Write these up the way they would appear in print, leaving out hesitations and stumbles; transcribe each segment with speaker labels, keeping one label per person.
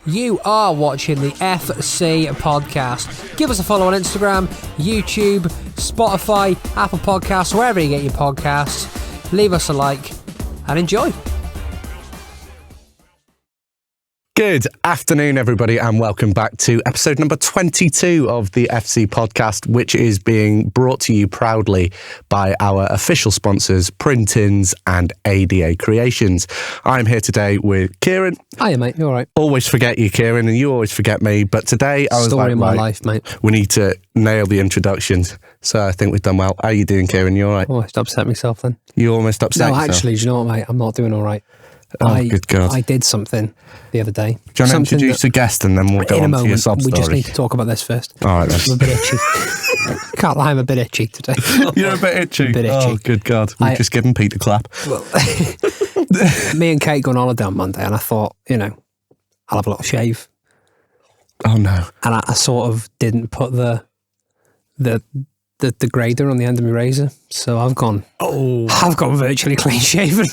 Speaker 1: You are watching the FC podcast. Give us a follow on Instagram, YouTube, Spotify, Apple Podcasts, wherever you get your podcasts. Leave us a like and enjoy.
Speaker 2: Good afternoon, everybody, and welcome back to episode number 22 of the FC podcast, which is being brought to you proudly by our official sponsors, Printins and ADA Creations. I'm here today with Kieran.
Speaker 1: Hiya, mate. You all right?
Speaker 2: Always forget you, Kieran, and you always forget me. But today I was
Speaker 1: Story in my life, mate.
Speaker 2: We need to nail the introductions. So I think we've done well. How are you doing, Kieran? You all right?
Speaker 1: Almost upset myself then.
Speaker 2: You almost upset yourself?
Speaker 1: No, actually, do you know what, mate? I'm not doing all right.
Speaker 2: Good God.
Speaker 1: I did something the other day.
Speaker 2: Do you want to introduce a guest and then we'll go on to your sob story?
Speaker 1: We just need to talk about this first.
Speaker 2: All right, then.
Speaker 1: I'm a bit itchy. Can't lie, I'm a bit itchy today.
Speaker 2: You're a bit itchy?
Speaker 1: A bit itchy.
Speaker 2: Oh, good God. We've just given Pete a clap.
Speaker 1: Well, me and Kate go on holiday on Monday and I thought, I'll have a little shave.
Speaker 2: Oh, no.
Speaker 1: And I sort of didn't put the grader on the end of my razor. So I've gone virtually clean shaven.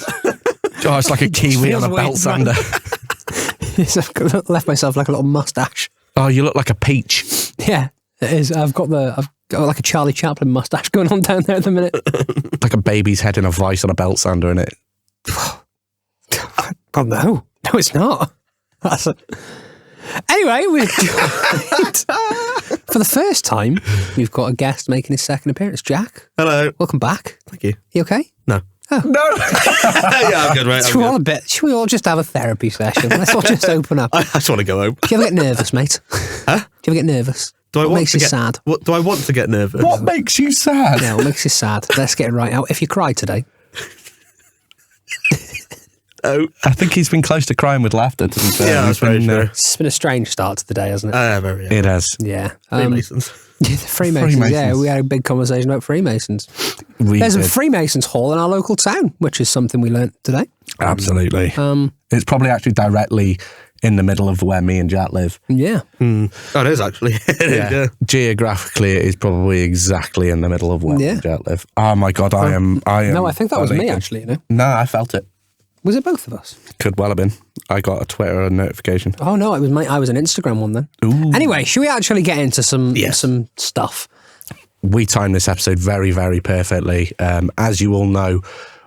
Speaker 2: Oh, it's like a kiwi on a belt sander.
Speaker 1: I've left myself like a little mustache.
Speaker 2: Oh, you look like a peach.
Speaker 1: Yeah, it is. I've got like a Charlie Chaplin mustache going on down there at the minute.
Speaker 2: Like a baby's head in a vice on a belt sander, innit?
Speaker 1: God, no, it's not. Anyway, for the first time, we've got a guest making his second appearance. Jack,
Speaker 3: hello.
Speaker 1: Welcome back.
Speaker 3: Thank you.
Speaker 1: You okay?
Speaker 3: No.
Speaker 1: Oh.
Speaker 3: No. Yeah, I'm good, mate.
Speaker 1: Should we all just have a therapy session? Let's all just open up.
Speaker 3: I just want to go home.
Speaker 1: Do you ever get nervous, mate?
Speaker 3: Huh?
Speaker 1: Do you ever get nervous?
Speaker 3: What
Speaker 1: makes you sad?
Speaker 3: What do I want to get nervous?
Speaker 2: What makes you sad?
Speaker 1: Yeah, what makes you sad? Let's get it right out. If you cried today.
Speaker 3: Oh,
Speaker 2: I think he's been close to crying with laughter, to be fair.
Speaker 3: yeah, that's very true.
Speaker 1: It's been a strange start to the day, hasn't it?
Speaker 3: Very.
Speaker 2: It has.
Speaker 1: Yeah.
Speaker 3: Freemasons.
Speaker 1: Yeah, the Freemasons. Yeah, we had a big conversation about Freemasons. There's a Freemasons hall in our local town, which is something we learnt today.
Speaker 2: Absolutely. It's probably actually directly in the middle of where me and Jack live.
Speaker 1: Yeah.
Speaker 3: Oh, it is actually. Yeah.
Speaker 2: Geographically, it is probably exactly in the middle of where me and Jack live. Oh my God, I am.
Speaker 1: No, I think that was me actually.
Speaker 2: No, I felt it.
Speaker 1: Was it both of us?
Speaker 2: Could well have been. I got a Twitter notification.
Speaker 1: Oh no, it was I was an Instagram one then.
Speaker 2: Ooh.
Speaker 1: Anyway, should we actually get into some stuff?
Speaker 2: We timed this episode very, very perfectly. As you all know,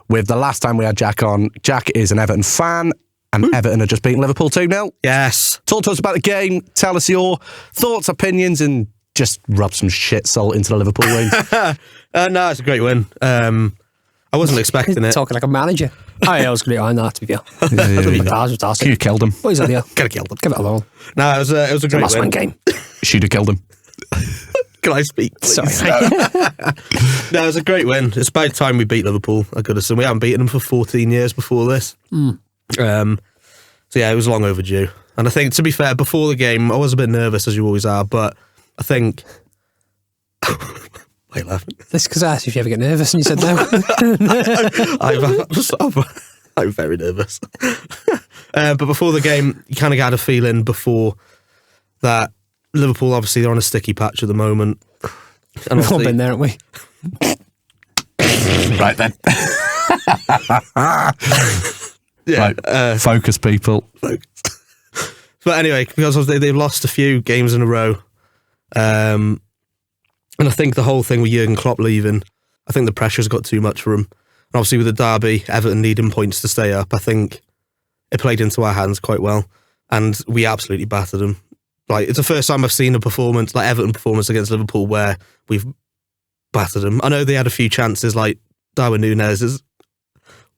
Speaker 2: with the last time we had Jack on, Jack is an Everton fan, and Everton had just beaten Liverpool 2-0.
Speaker 3: Yes.
Speaker 2: Talk to us about the game, tell us your thoughts, opinions, and just rub some shit salt into the Liverpool win.
Speaker 3: No, it's a great win. I wasn't expecting it.
Speaker 1: Talking like a manager. Oh yeah, I was going to be to be fair.
Speaker 2: You killed him.
Speaker 1: What is that deal?
Speaker 3: Could have killed him.
Speaker 1: Give it alone.
Speaker 3: No, it was a great
Speaker 1: Last
Speaker 3: win.
Speaker 1: one game.
Speaker 2: Should have killed him.
Speaker 3: Can I speak, please?
Speaker 1: Sorry.
Speaker 3: No, it was a great win. It's about time we beat Liverpool. I could have said we haven't beaten them for 14 years before this. So yeah, it was long overdue. And I think, to be fair, before the game, I was a bit nervous, as you always are, but I think... Why are you laughing?
Speaker 1: This because I asked if you ever get nervous and you said no.
Speaker 3: I'm very nervous. But before the game, you kind of had a feeling before that Liverpool, obviously, they're on a sticky patch at the moment. And
Speaker 1: We've all been there, haven't we?
Speaker 2: Right then.
Speaker 3: Yeah.
Speaker 2: Right. Focus, people.
Speaker 3: But anyway, because obviously they've lost a few games in a row. And I think the whole thing with Jurgen Klopp leaving, I think the pressure's got too much for him. And obviously with the derby, Everton needing points to stay up, I think it played into our hands quite well. And we absolutely battered them. Like, it's the first time I've seen a performance, like Everton performance against Liverpool, where we've battered them. I know they had a few chances, like Darwin Núñez is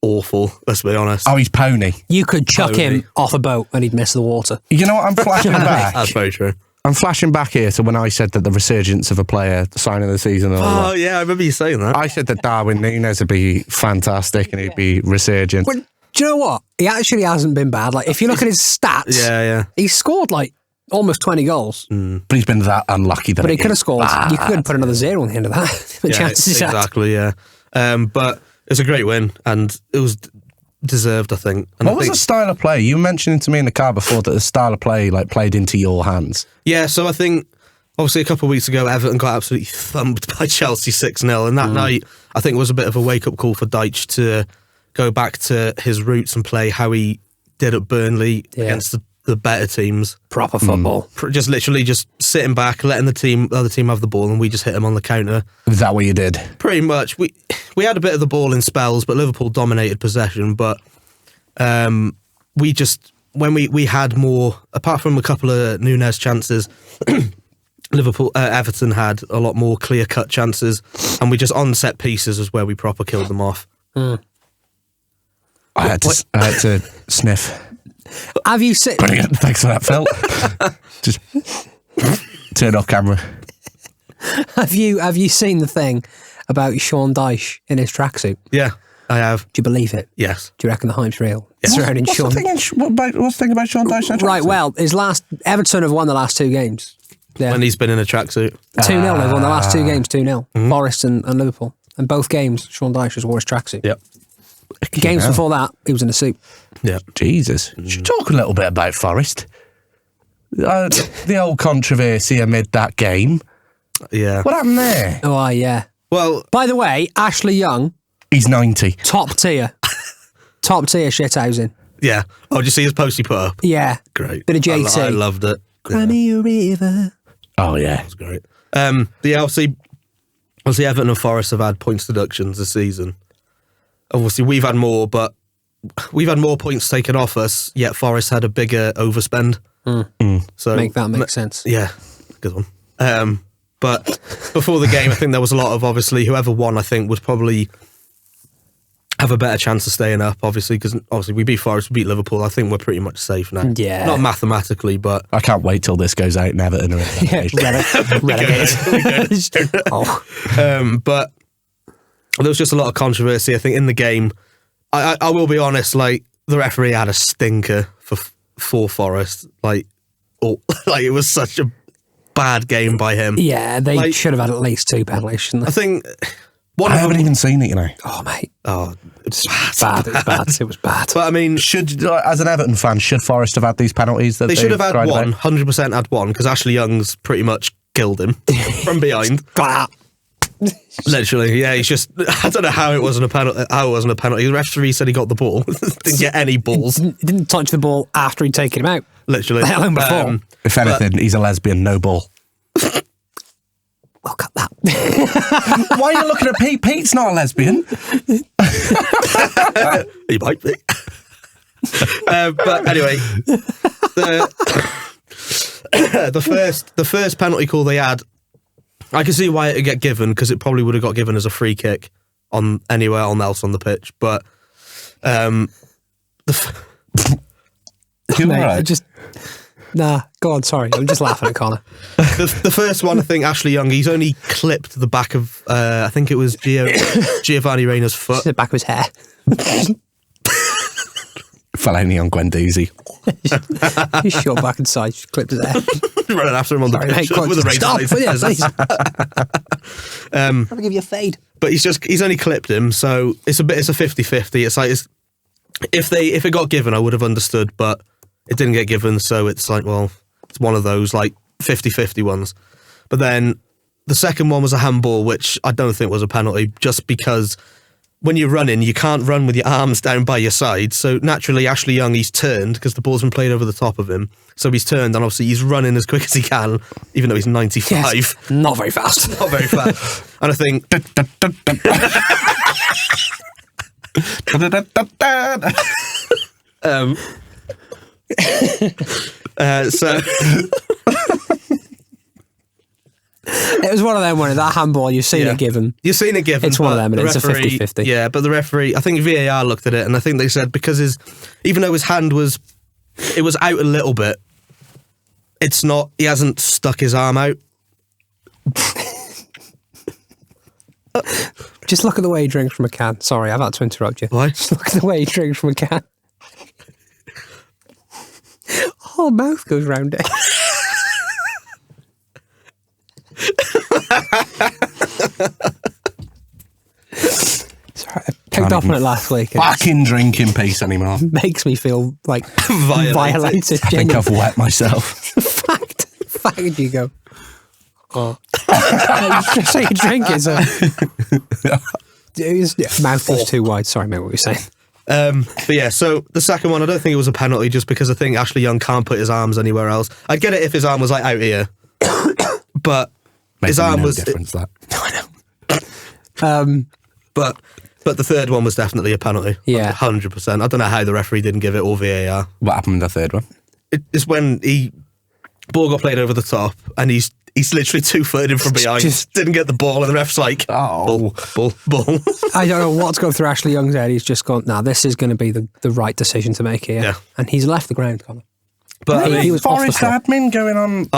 Speaker 3: awful, let's be honest.
Speaker 2: Oh, he's pony.
Speaker 1: You could chuck him off a boat and he'd miss the water.
Speaker 2: You know what? I'm flashing back.
Speaker 3: That's very true.
Speaker 2: I'm flashing back here to when I said that the resurgence of a player, the sign of the season.
Speaker 3: Oh, yeah, I remember you saying that.
Speaker 2: I said that Darwin Núñez would be fantastic and he'd be resurgent.
Speaker 1: But do you know what? He actually hasn't been bad. Like, if you look at his stats, he's scored like almost 20 goals.
Speaker 2: But he's been that unlucky that
Speaker 1: he could have scored. You could put another 0 on the end of that. The chances
Speaker 3: exactly, yeah. But it's a great win, and it was deserved, I think. And
Speaker 2: what was the style of play? You were mentioning to me in the car before that the style of play played into your hands.
Speaker 3: Yeah, so I think, obviously a couple of weeks ago, Everton got absolutely thumped by Chelsea 6-0, and that night, I think, was a bit of a wake-up call for Dyche to go back to his roots and play how he did at Burnley against the better teams.
Speaker 1: Proper football.
Speaker 3: Just literally just sitting back, letting the other team have the ball, and we just hit them on the counter.
Speaker 2: Is that what you did?
Speaker 3: Pretty much. We had a bit of the ball in spells, but Liverpool dominated possession. But we just, when we had more, apart from a couple of Núñez chances, Everton had a lot more clear-cut chances, and we just on set pieces is where we proper killed them off.
Speaker 1: Mm.
Speaker 2: I had to sniff.
Speaker 1: Have you seen?
Speaker 2: Brilliant. Thanks for that, Phil. Just turn off camera.
Speaker 1: Have you seen the thing about Sean Dyche in his tracksuit?
Speaker 3: Yeah, I have.
Speaker 1: Do you believe it?
Speaker 3: Yes.
Speaker 1: Do you reckon the hype's real?
Speaker 3: Yeah.
Speaker 1: Surrounding
Speaker 2: What's
Speaker 1: Sean.
Speaker 2: the thing about Sean Dyche?
Speaker 1: Right. Well, Everton have won the last 2 games. Yeah.
Speaker 3: When he's been in a tracksuit.
Speaker 1: 2-0. They've won the last 2 games. 2-0. Forest and Liverpool. And both games, Sean Dyche has wore his tracksuit.
Speaker 3: Yep.
Speaker 1: Games before that, he was in a suit.
Speaker 3: Yeah.
Speaker 2: Jesus. Should talk a little bit about Forest. The old controversy amid that game.
Speaker 3: Yeah.
Speaker 2: What happened there?
Speaker 1: Oh, yeah.
Speaker 3: Well,
Speaker 1: By the way, Ashley Young,
Speaker 2: He's 90.
Speaker 1: top tier. Top tier shithousing.
Speaker 3: yeah. Oh, did you see his post he put up?
Speaker 1: Yeah.
Speaker 3: Great.
Speaker 1: Bit of JT.
Speaker 3: I loved it.
Speaker 1: Cry me a river.
Speaker 2: Oh, yeah.
Speaker 3: That's great. Obviously Everton and Forest have had points deductions this season. Obviously, we've had more, but we've had more points taken off us, yet Forest had a bigger overspend. So
Speaker 1: Make that make sense.
Speaker 3: Yeah, good one. But before the game, I think there was a lot of, obviously, whoever won, I think, would probably have a better chance of staying up, obviously, because obviously we beat Forest, we beat Liverpool. I think we're pretty much safe now.
Speaker 1: Yeah.
Speaker 3: Not mathematically, but...
Speaker 2: I can't wait till this goes out and Everton are in that
Speaker 1: Relegated. Oh.
Speaker 3: But there was just a lot of controversy, I think, in the game. I will be honest, like, the referee had a stinker for Forest. Like, it was such a bad game by him.
Speaker 1: Yeah, they should have had at least 2 penalties, shouldn't they?
Speaker 3: I think...
Speaker 2: I haven't even seen it, you know.
Speaker 1: Oh, mate.
Speaker 3: Oh,
Speaker 1: It's bad. It was bad. It was bad.
Speaker 3: but I mean...
Speaker 2: As an Everton fan, should Forest have had these penalties? That
Speaker 3: They should have had
Speaker 2: cried
Speaker 3: one,
Speaker 2: about? 100%
Speaker 3: had one, because Ashley Young's pretty much killed him from behind. Literally, yeah. He's just, I don't know how it wasn't a penalty. The referee said he got the ball. Didn't get any balls.
Speaker 1: He didn't touch the ball after he'd taken him out.
Speaker 3: Literally.
Speaker 1: Let alone before.
Speaker 2: If anything, he's a lesbian, no ball.
Speaker 1: We'll cut that.
Speaker 2: Why are you looking at Pete? Pete's not a lesbian.
Speaker 3: He might be. But anyway, the first penalty call they had, I can see why it would get given, because it probably would have got given as a free kick on anywhere else on the pitch. But
Speaker 2: You're
Speaker 1: Mate,
Speaker 2: right.
Speaker 1: Nah, go on, sorry. I'm just laughing at Connor.
Speaker 3: the first one, I think Ashley Young, he's only clipped the back of, I think it was Giovanni Reina's foot.
Speaker 1: The back of his hair.
Speaker 2: Fellaini on Guendouzi.
Speaker 1: He's short back and side, just clipped his hair.
Speaker 3: Running after him on the
Speaker 1: Sorry,
Speaker 3: pitch
Speaker 1: mate,
Speaker 3: with a razor
Speaker 1: stop,
Speaker 3: blade.
Speaker 1: will you, please? I'll give you a fade.
Speaker 3: But he's only clipped him, so it's a 50-50. It's like, if it got given, I would have understood, but it didn't get given, so it's like, well, it's one of those like 50-50 ones. But then the second one was a handball, which I don't think was a penalty, just because when you're running, you can't run with your arms down by your side. So naturally, Ashley Young, he's turned because the ball's been played over the top of him. So he's turned, and obviously he's running as quick as he can, even though he's 95.
Speaker 1: Yes, not very fast.
Speaker 3: Not very fast. And I think... So
Speaker 1: It was one of them, when that handball, you've seen it given.
Speaker 3: You've seen it given.
Speaker 1: It's one of them, and it's a 50-50.
Speaker 3: Yeah, but the referee, I think VAR looked at it, and I think they said because even though his hand was out a little bit, it's not, he hasn't stuck his arm out.
Speaker 1: Just look at the way he drinks from a can. Sorry, I've had to interrupt you.
Speaker 3: Why?
Speaker 1: Just look at the way he drinks from a can. Whole mouth goes round it. Sorry, I picked up on it last week.
Speaker 2: Fucking drink in peace anymore.
Speaker 1: Makes me feel like
Speaker 3: Violated.
Speaker 2: I think I've wet myself.
Speaker 1: Fact, you go. Oh. So you drink it, so. Mouth is too wide. Sorry, mate, what were you saying?
Speaker 3: But yeah, so the second one, I don't think it was a penalty just because I think Ashley Young can't put his arms anywhere else. I'd get it if his arm was like out here. But his arm was...
Speaker 2: difference, that.
Speaker 3: But the third one was definitely a penalty.
Speaker 1: Yeah.
Speaker 3: 100%. I don't know how the referee didn't give it or VAR.
Speaker 2: What happened in the third one?
Speaker 3: It's when ball got played over the top and he's literally 2 foot in from behind. Just didn't get the ball and the ref's like, ball.
Speaker 1: I don't know what's gone through Ashley Young's head. He's just gone, this is going to be the right decision to make here.
Speaker 3: Yeah.
Speaker 1: And he's left the ground, Connor.
Speaker 3: But
Speaker 2: he
Speaker 3: was
Speaker 2: Forest admin going on.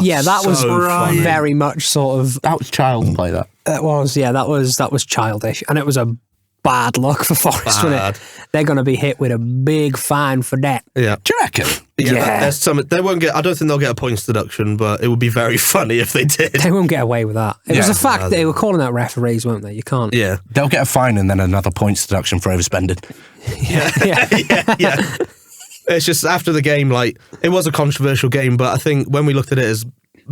Speaker 1: Yeah, that was
Speaker 3: funny.
Speaker 1: very much sort of...
Speaker 2: That was child's play, that.
Speaker 1: That was childish. And it was a bad look for Forest, wasn't it? They're going to be hit with a big fine for that.
Speaker 3: Yeah.
Speaker 2: Do you reckon?
Speaker 3: Yeah. There's some, they won't get. I don't think they'll get a points deduction, but it would be very funny if they did.
Speaker 1: They won't get away with that. It was a fact they were calling out referees, weren't they? You can't.
Speaker 3: Yeah.
Speaker 2: They'll get a fine and then another points deduction for overspending.
Speaker 3: Yeah. It's just after the game, like, it was a controversial game, but I think when we looked at it as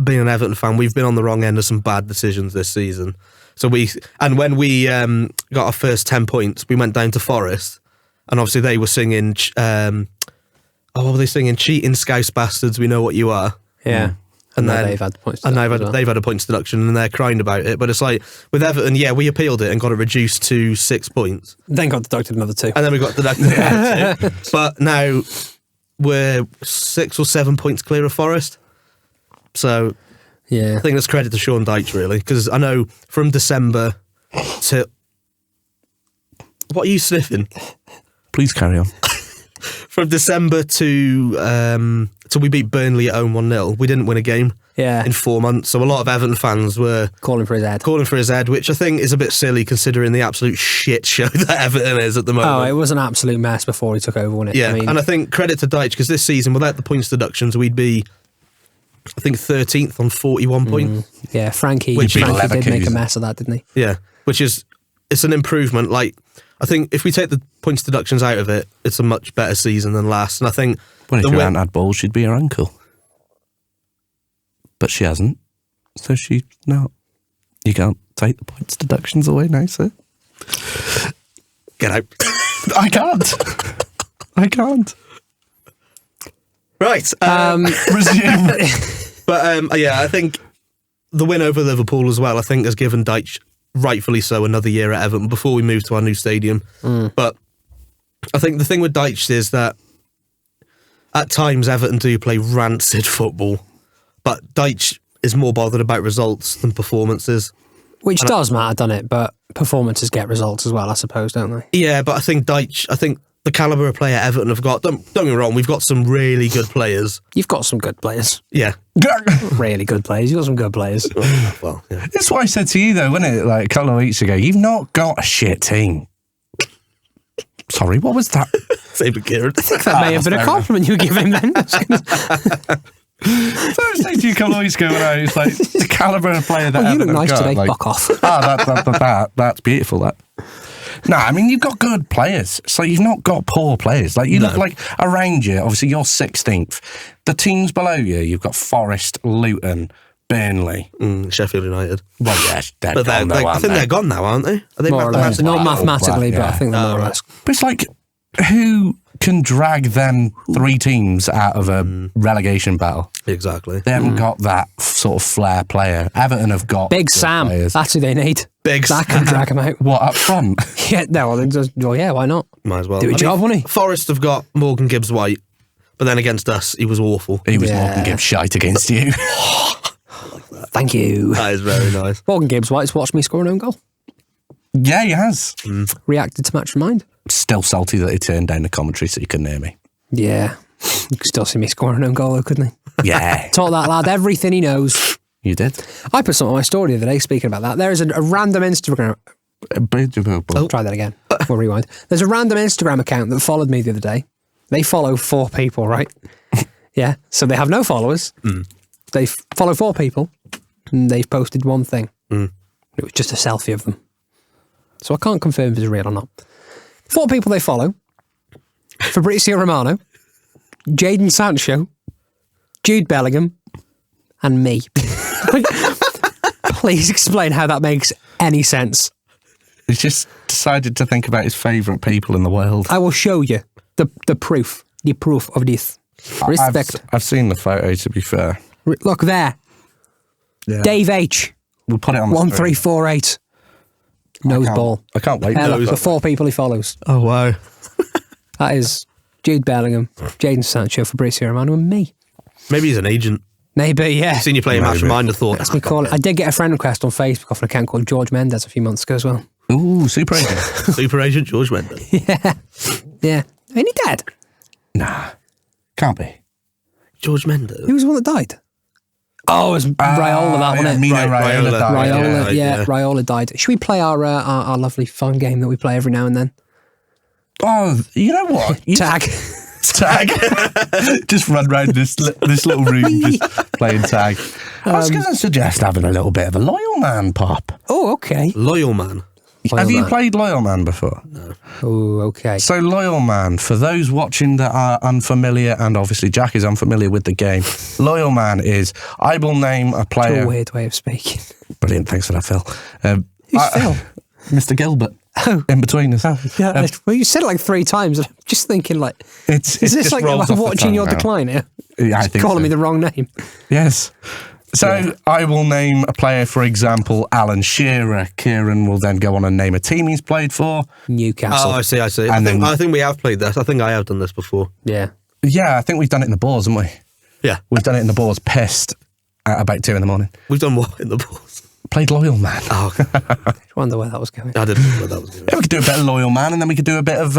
Speaker 3: being an Everton fan, we've been on the wrong end of some bad decisions this season. So when we got our first 10 points, we went down to Forest, and obviously they were singing, what were they singing? Cheating Scouse bastards, we know what you are.
Speaker 1: Yeah.
Speaker 3: And then
Speaker 1: they've had points.
Speaker 3: And they've had a points deduction, and they're crying about it. But it's like with Everton, we appealed it and got it reduced to 6 points.
Speaker 1: Then got deducted another 2.
Speaker 3: And then we got deducted another 2. But now we're 6 or 7 points clear of Forest. So I think that's credit to Sean Dyche, really, because I know from December to... What are you sniffing?
Speaker 2: Please carry on.
Speaker 3: From December to we beat Burnley at home 1-0, we didn't win a game in 4 months. So a lot of Everton fans were
Speaker 1: calling for his head,
Speaker 3: which I think is a bit silly considering the absolute shit show that Everton is at the moment.
Speaker 1: Oh, it was an absolute mess before he took over, wasn't it?
Speaker 3: Yeah, and I think credit to Dyche, because this season, without the points deductions, we'd be, I think, 13th on 41 points.
Speaker 1: Yeah, Frankie did make a mess of that, didn't he?
Speaker 3: Yeah, it's an improvement. Like, I think if we take the points deductions out of it, it's a much better season than last. And I think...
Speaker 2: Well, if your aunt had balls, she'd be her uncle. But she hasn't. So she's not. You can't take the points deductions away now, sir.
Speaker 3: Get out.
Speaker 2: I can't. I can't.
Speaker 3: Right.
Speaker 2: Resume.
Speaker 3: But I think the win over Liverpool as well, I think, has given Dyche, rightfully so, another year at Everton before we move to our new stadium. But I think the thing with Dyche is that at times Everton do play rancid football, but Dyche is more bothered about results than performances.
Speaker 1: Which does matter, doesn't it? But performances get results as well, I suppose, don't they?
Speaker 3: Yeah, but I think the calibre of player Everton have got, don't get me wrong, we've got some really good players.
Speaker 1: You've got some good players.
Speaker 3: Yeah.
Speaker 1: Really good players. You've got some good players.
Speaker 3: Well, yeah.
Speaker 2: That's what I said to you, though, wasn't it? Like a couple of weeks ago. You've not got a shit team. Sorry, what was that?
Speaker 3: Same with Kieran.
Speaker 1: I think that may have been a compliment you were giving then.
Speaker 2: So I was saying to you a couple of weeks ago when I was like, the calibre of player that
Speaker 1: you look
Speaker 2: Everton
Speaker 1: nice
Speaker 2: have got,
Speaker 1: today,
Speaker 2: like,
Speaker 1: fuck off.
Speaker 2: That's beautiful, that. No, I mean, you've got good players. So you've not got poor players. Like, you look like around you, obviously you're 16th. The teams below you, you've got Forest, Luton, Burnley.
Speaker 3: Sheffield United.
Speaker 2: Well, yes,
Speaker 3: but I think they're gone now, aren't they? Are they
Speaker 1: more or less. Not mathematically, but I think they're more or less.
Speaker 2: But it's like, who can drag them 3 teams out of a relegation battle?
Speaker 3: Exactly.
Speaker 2: They haven't got that sort of flair player. Everton have got
Speaker 1: Big Sam.
Speaker 2: players.
Speaker 1: That's who they need.
Speaker 3: Big
Speaker 1: That can drag them out.
Speaker 2: What, up front?
Speaker 1: Yeah, no, why not?
Speaker 3: Might as well.
Speaker 1: Do a job, wouldn't he?
Speaker 3: Forest have got Morgan Gibbs-White, but then against us, he was awful.
Speaker 2: He was Morgan Gibbs shite against you.
Speaker 1: Thank you.
Speaker 3: That is very nice.
Speaker 1: Morgan Gibbs-White's watched me score an own goal.
Speaker 2: Yeah, he has.
Speaker 1: Reacted to match mind.
Speaker 2: Still salty that he turned down the commentary so you couldn't hear me.
Speaker 1: Yeah. You could still see me scoring an own goal, though, couldn't he?
Speaker 2: Yeah.
Speaker 1: Taught that lad everything he knows.
Speaker 2: You did?
Speaker 1: I put something on my story the other day, speaking about that. There is a random Instagram... Try that again. We'll rewind. There's a random Instagram account that followed me the other day. They follow 4 people, right? Yeah. So they have no followers. They follow 4 people, and they've posted one thing. It was just a selfie of them. So I can't confirm if it's real or not. 4 people they follow. Fabrizio Romano, Jadon Sancho, Jude Bellingham, and me. Please explain how that makes any sense.
Speaker 2: He's just decided to think about his favourite people in the world.
Speaker 1: I will show you the proof of this. Respect.
Speaker 2: I've seen the photo, to be fair.
Speaker 1: Look there.
Speaker 2: Yeah.
Speaker 1: Dave H.
Speaker 2: We'll put it on the
Speaker 1: 1348. Nose ball.
Speaker 2: I can't wait.
Speaker 1: The 4 people he follows.
Speaker 3: Oh, wow.
Speaker 1: That is Jude Bellingham, Jadon Sancho, Fabrizio Romano, and me.
Speaker 3: Maybe he's an agent.
Speaker 1: Maybe, yeah.
Speaker 3: Seen you playing Mastermind, I thought.
Speaker 1: That's me calling. I did get a friend request on Facebook off an account called George Mendes a few months ago as well.
Speaker 2: Ooh, super agent.
Speaker 3: Super agent George Mendes.
Speaker 1: Yeah. Yeah. Ain't he dead?
Speaker 2: Nah, can't be.
Speaker 3: George Mendes?
Speaker 1: Who was the one that died? Oh, it was Raiola, that wasn't it?
Speaker 2: Mino Raiola died.
Speaker 1: Raiola, yeah, Raiola died. Should we play our lovely fun game that we play every now and then?
Speaker 2: Oh, you know what?
Speaker 1: Tag.
Speaker 2: Just run round this little room just playing tag. I was going to suggest having a little bit of a Loyal Man pop.
Speaker 1: Oh, okay.
Speaker 3: Loyal Man.
Speaker 2: Have you played Loyal Man before?
Speaker 3: No.
Speaker 1: Oh, okay.
Speaker 2: So Loyal Man, for those watching that are unfamiliar, and obviously Jack is unfamiliar with the game, Loyal Man is, I will name a player...
Speaker 1: It's a weird way of speaking.
Speaker 2: Brilliant, thanks for that, Phil.
Speaker 1: Who's Phil?
Speaker 2: Mr. Gilbert.
Speaker 1: Oh.
Speaker 2: In between us.
Speaker 1: Oh, yeah. Well, you said it like 3 times. I'm just thinking, like, is this like I'm watching your decline here?
Speaker 2: Yeah, I think
Speaker 1: calling
Speaker 2: so.
Speaker 1: me the wrong name.
Speaker 2: Yes. So I will name a player, for example, Alan Shearer. Kieran will then go on and name a team he's played for.
Speaker 1: Newcastle.
Speaker 3: Oh, I see.
Speaker 2: And
Speaker 3: I think we have played this. I think I have done this before.
Speaker 1: Yeah.
Speaker 2: Yeah, I think we've done it in the Boars, haven't we?
Speaker 3: Yeah.
Speaker 2: We've done it in the Boars, pissed at about 2 a.m.
Speaker 3: We've done what in the balls?
Speaker 2: Played Loyal Man.
Speaker 3: Oh,
Speaker 1: I wonder where that was going.
Speaker 3: I didn't know where that was going.
Speaker 2: Yeah, we could do a bit of Loyal Man, and then we could do a bit of...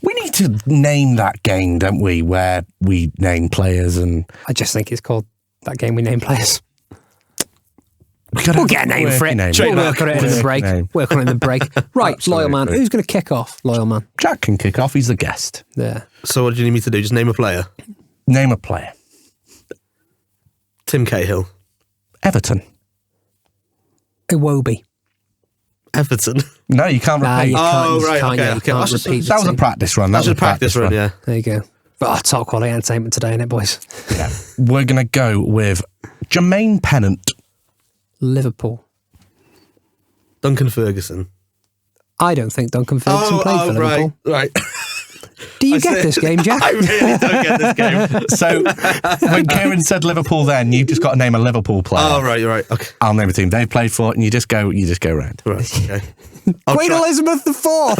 Speaker 2: we need to name that game, don't we, where we name players and...
Speaker 1: I just think it's called that game we name players.
Speaker 2: We'll
Speaker 1: get a name for it. We'll work on it in the break. Work on it in the break. Right,
Speaker 2: Absolutely.
Speaker 1: Loyal Man. Who's going to kick off? Loyal Man.
Speaker 2: Jack can kick off, he's the guest.
Speaker 1: There.
Speaker 3: So what do you need me to do? Just name a player?
Speaker 2: Name a player.
Speaker 3: Tim Cahill.
Speaker 2: Everton.
Speaker 1: Iwobi.
Speaker 3: Everton.
Speaker 2: No, you can't
Speaker 1: Nah,
Speaker 2: repeat.
Speaker 1: you can't,
Speaker 3: Oh,
Speaker 1: you
Speaker 3: right,
Speaker 1: can't,
Speaker 3: okay,
Speaker 1: you
Speaker 3: okay.
Speaker 1: can't
Speaker 3: That's just-
Speaker 1: repeat
Speaker 2: That was a
Speaker 1: the team.
Speaker 2: practice run.
Speaker 3: That's a practice run, yeah.
Speaker 1: There you go. But top quality entertainment today, innit, boys?
Speaker 2: Yeah. We're going to go with Jermaine Pennant.
Speaker 1: Liverpool.
Speaker 3: Duncan Ferguson.
Speaker 1: I don't think Duncan Ferguson played for Liverpool.
Speaker 3: Right.
Speaker 1: Do you get this game, Jack?
Speaker 3: I really don't get this game.
Speaker 2: So when Kieran said Liverpool then, you've just got to name a Liverpool player.
Speaker 3: Oh, right, you're right. Okay.
Speaker 2: I'll name a team they've played for, and you just go round.
Speaker 3: Right, okay.
Speaker 1: Queen Elizabeth IV.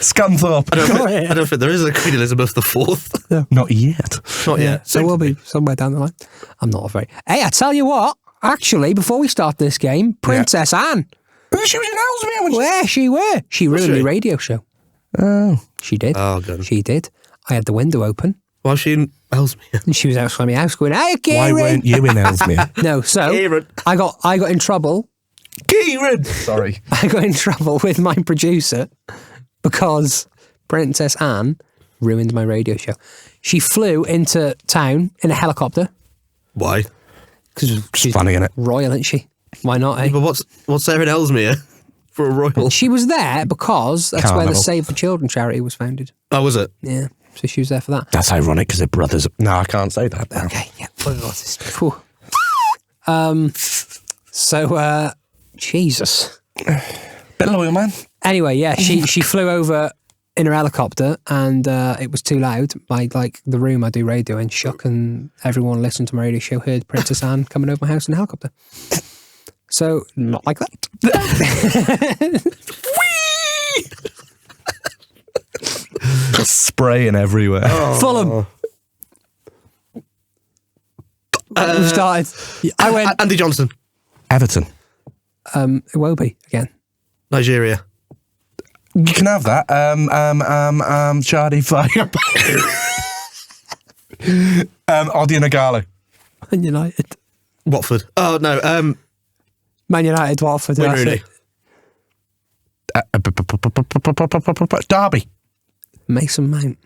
Speaker 2: Scunthorpe.
Speaker 3: I don't think there is a Queen Elizabeth IV.
Speaker 2: Not yet.
Speaker 3: Not yet.
Speaker 1: So we'll be somewhere down the line. I'm not afraid. Hey, I tell you what. Actually, before we start this game, Princess Anne.
Speaker 2: She was in Ellesmere when
Speaker 1: Where she were? She ruined
Speaker 3: she?
Speaker 1: the radio show.
Speaker 2: Oh.
Speaker 1: She did.
Speaker 3: Oh, good.
Speaker 1: She did. I had the window open.
Speaker 3: Why was she in Ellesmere?
Speaker 1: And she was outside my house going, "Hey,
Speaker 2: Why
Speaker 1: Kieran!"
Speaker 2: weren't you in Ellesmere?
Speaker 1: No, so
Speaker 3: Kieran.
Speaker 1: I got in trouble.
Speaker 2: Kieran! Sorry.
Speaker 1: I got in trouble with my producer because Princess Anne ruined my radio show. She flew into town in a helicopter
Speaker 3: Why?
Speaker 1: because she's
Speaker 2: Funny, innit?
Speaker 1: royal, isn't she? Why not? Eh?
Speaker 3: But what's there in Ellesmere for a royal?
Speaker 1: She was there because that's where the
Speaker 2: Carnival.
Speaker 1: Save the Children charity was founded.
Speaker 3: Oh, was it?
Speaker 1: Yeah, so she was there for that.
Speaker 2: That's ironic because they're brothers. No, I can't say that now.
Speaker 1: Okay, yeah. Phew. So, Jesus.
Speaker 2: Bit loyal, man.
Speaker 1: Anyway, yeah, she flew over in her helicopter, and it was too loud. The room I do radio in shook, and everyone listened to my radio show heard Princess Anne coming over my house in a helicopter. So, not like that.
Speaker 2: Spraying everywhere.
Speaker 1: Fulham. We started. I went.
Speaker 3: Andy Johnson.
Speaker 2: Everton.
Speaker 1: Iwobi again.
Speaker 3: Nigeria.
Speaker 2: You can have that. Charlie Fire. Odion Igalo.
Speaker 1: Man United.
Speaker 3: Watford. Oh, no.
Speaker 1: Man United, Watford.
Speaker 3: Wayne
Speaker 1: That's
Speaker 3: Rooney.
Speaker 1: it.
Speaker 2: Derby.
Speaker 1: Mason Mount.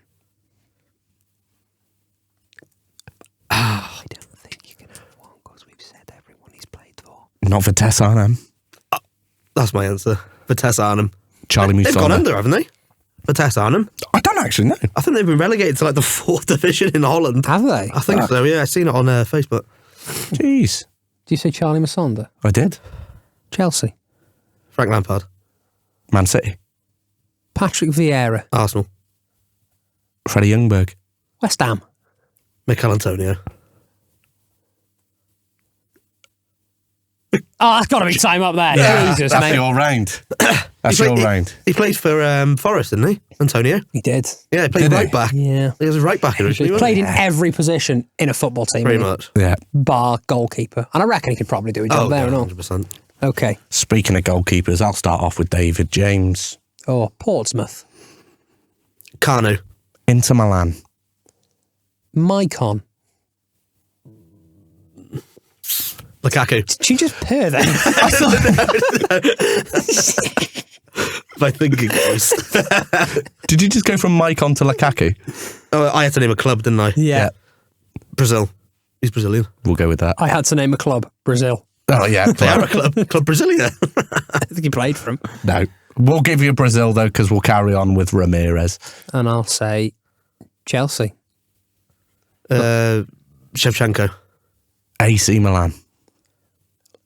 Speaker 1: I don't think you can have one because we've said everyone he's played for.
Speaker 2: Not Vitesse Arnhem.
Speaker 3: That's my answer. Vitesse Arnhem.
Speaker 2: Charlie
Speaker 3: They've gone
Speaker 2: Musonda.
Speaker 3: under, haven't they? Vitesse Arnhem.
Speaker 2: I don't actually know.
Speaker 3: I think they've been relegated to like the 4th division in Holland.
Speaker 1: Have they?
Speaker 3: I think so, yeah. I've seen it on Facebook.
Speaker 2: Jeez.
Speaker 1: Do you say Charlie Musonda?
Speaker 2: I did.
Speaker 1: Chelsea.
Speaker 3: Frank Lampard.
Speaker 2: Man City.
Speaker 1: Patrick Vieira.
Speaker 3: Arsenal.
Speaker 2: Freddie Ljungberg.
Speaker 1: West Ham.
Speaker 3: Mikel Antonio.
Speaker 1: Oh, that's got to be time up there. Jesus,
Speaker 2: That's
Speaker 1: mate.
Speaker 2: your round. That's your round.
Speaker 3: He played for Forest, didn't he? Antonio.
Speaker 1: He did.
Speaker 3: Yeah, he played
Speaker 2: Did he?
Speaker 3: right back.
Speaker 1: Yeah.
Speaker 3: He was a right back originally.
Speaker 1: He
Speaker 3: wasn't
Speaker 1: played in every position in a football team.
Speaker 3: Pretty
Speaker 1: really.
Speaker 3: much.
Speaker 2: Yeah.
Speaker 1: Bar goalkeeper. And I reckon he could probably do a job there and all.
Speaker 3: 100%.
Speaker 1: Okay.
Speaker 2: Speaking of goalkeepers, I'll start off with David James.
Speaker 1: Oh, Portsmouth.
Speaker 3: Kanu.
Speaker 2: Inter Milan.
Speaker 1: Maicon.
Speaker 3: Lukaku.
Speaker 1: Did you just purr then?
Speaker 3: My thinking voice.
Speaker 2: Did you just go from Maicon to Lukaku?
Speaker 3: Oh, I had to name a club, didn't I?
Speaker 1: Yeah.
Speaker 3: Brazil. He's Brazilian.
Speaker 2: We'll go with that.
Speaker 1: I had to name a club. Brazil.
Speaker 2: Oh, yeah.
Speaker 3: They are a club. Club Brasilia.
Speaker 1: I think he played for him.
Speaker 2: No. We'll give you Brazil, though, because we'll carry on with Ramirez.
Speaker 1: And I'll say Chelsea.
Speaker 3: Shevchenko.
Speaker 2: AC Milan.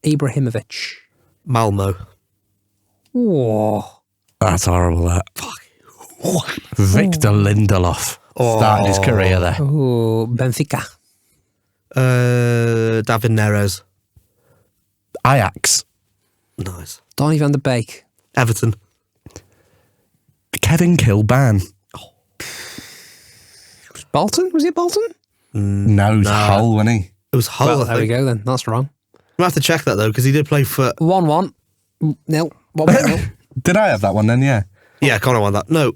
Speaker 1: Ibrahimovic.
Speaker 3: Malmo.
Speaker 1: Oh.
Speaker 2: That's horrible, that. Victor Lindelof. Starting his career there.
Speaker 1: Oh, Benfica.
Speaker 3: David Neres.
Speaker 2: Ajax.
Speaker 3: Nice.
Speaker 1: Donny van der Beek.
Speaker 3: Everton.
Speaker 2: Kevin Kilban.
Speaker 1: Bolton? Was it Bolton?
Speaker 2: No, it's Hull, wasn't he?
Speaker 3: It was Hull,
Speaker 1: Well,
Speaker 3: I
Speaker 1: there we
Speaker 3: think.
Speaker 1: go then. That's wrong.
Speaker 3: We'll have to check that, though, because he did play for...
Speaker 1: 1-1. Nil. 1-1.
Speaker 2: Did I have that one then? Yeah.
Speaker 3: Yeah, Connor won that. No.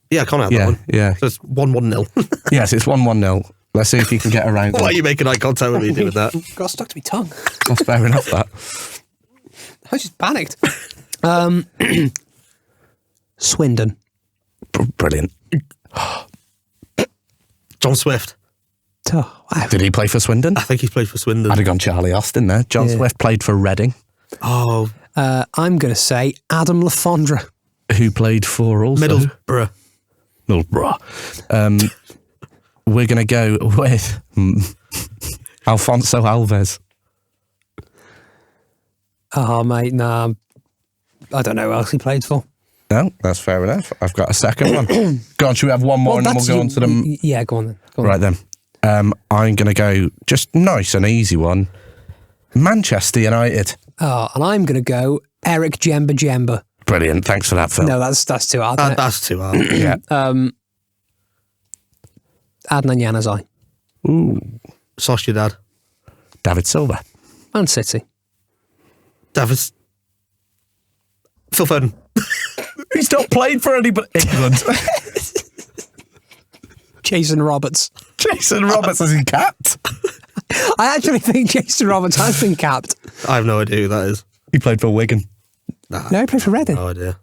Speaker 3: Yeah, Connor had
Speaker 2: Yeah,
Speaker 3: that one.
Speaker 2: yeah.
Speaker 3: So it's 1-1-0.
Speaker 2: Yes, it's 1-1-0. Let's see if you can get around
Speaker 3: Why are
Speaker 2: that.
Speaker 3: you making eye contact with me doing that?
Speaker 1: Got stuck to my tongue.
Speaker 2: That's fair enough, that.
Speaker 1: I just panicked. Swindon.
Speaker 2: Brilliant.
Speaker 3: John Swift.
Speaker 1: Oh, wow.
Speaker 2: Did he play for Swindon?
Speaker 3: I think he's played for Swindon.
Speaker 2: I'd have gone Charlie Austin there. John
Speaker 1: Yeah.
Speaker 2: Swift played for Reading,
Speaker 3: Oh,
Speaker 1: I'm going to say Adam Lafondra.
Speaker 2: who played for also...
Speaker 3: Middlesbrough.
Speaker 2: Middlesbrough. We're going to go with Alfonso Alves.
Speaker 1: Oh, mate, nah. I don't know who else he played for.
Speaker 2: No, that's fair enough. I've got a second one. Go on, should we have one more and then we'll go on to them?
Speaker 1: Yeah, go on then. Go on
Speaker 2: Right then. I'm going to go just nice and easy one. Manchester United.
Speaker 1: Oh, and I'm going to go Eric Jemba.
Speaker 2: Brilliant. Thanks for that, Phil.
Speaker 1: No, that's too hard. isn't it?
Speaker 3: That's too hard.
Speaker 2: Yeah.
Speaker 1: Adnan Januzaj.
Speaker 2: Ooh.
Speaker 3: Sociedad.
Speaker 2: David Silva.
Speaker 1: Man City.
Speaker 3: Davis. Phil Foden.
Speaker 2: He's not played for anybody. England.
Speaker 1: Jason Roberts.
Speaker 2: Jason Roberts is he capped?
Speaker 1: I actually think Jason Roberts has been capped.
Speaker 3: I have no idea who that is.
Speaker 2: He played for Wigan.
Speaker 1: No, he played for Reading.
Speaker 3: No idea.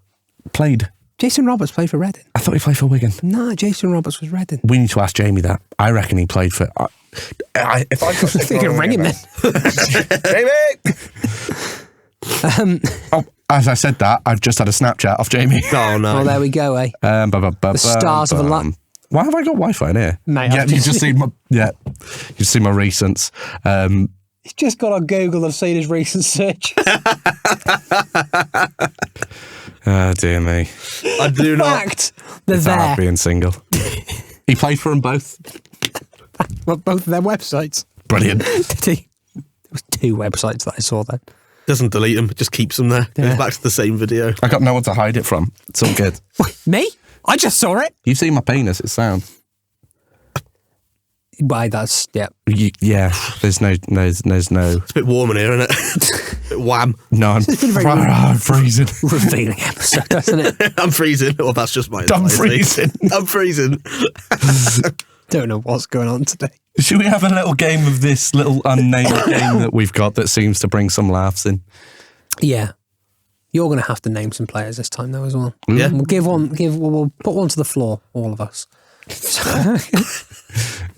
Speaker 2: Played.
Speaker 1: Jason Roberts played for Reading.
Speaker 2: I thought he played for Wigan.
Speaker 1: No, Jason Roberts was Reading.
Speaker 2: We need to ask Jamie that. I reckon he played for... if I got
Speaker 1: You can ring him then.
Speaker 2: Jamie! As I said that, I've just had a Snapchat off Jamie.
Speaker 3: Oh, no.
Speaker 1: Well, there we go, eh?
Speaker 2: The
Speaker 1: stars of a lot.
Speaker 2: Why have I got Wi-Fi in here?
Speaker 1: Mate,
Speaker 2: yeah,
Speaker 1: I've
Speaker 2: you
Speaker 1: just-
Speaker 2: just see my you see my recents.
Speaker 1: He's just got on Google. I've seen his recent search.
Speaker 2: Oh dear me.
Speaker 3: I do not.
Speaker 1: Fact, they're
Speaker 2: It's hard
Speaker 1: there.
Speaker 2: being single. He played for them both.
Speaker 1: Well, both of their websites.
Speaker 2: Brilliant.
Speaker 1: Did he? There was 2 websites that I saw then.
Speaker 3: Doesn't delete them. Just keeps them there.
Speaker 1: Yeah.
Speaker 3: Goes back to the same video.
Speaker 2: I got no one to hide it from. It's all good.
Speaker 1: Me? I just saw it.
Speaker 2: You've seen my penis. It's sound.
Speaker 1: Why? That's yeah.
Speaker 2: Yeah. There's no.
Speaker 3: It's a bit warm in here, isn't it? Bit wham.
Speaker 2: No, I'm, I'm freezing.
Speaker 1: Revealing episode, isn't it?
Speaker 3: I'm freezing. Well, that's just my
Speaker 2: I'm
Speaker 3: advice,
Speaker 2: freezing.
Speaker 3: I'm freezing.
Speaker 1: Don't know what's going on today.
Speaker 2: Should we have a little game of this little unnamed game that we've got that seems to bring some laughs in?
Speaker 1: Yeah. You're going to have to name some players this time, though, as well.
Speaker 3: Yeah.
Speaker 1: We'll put one to the floor, all of us.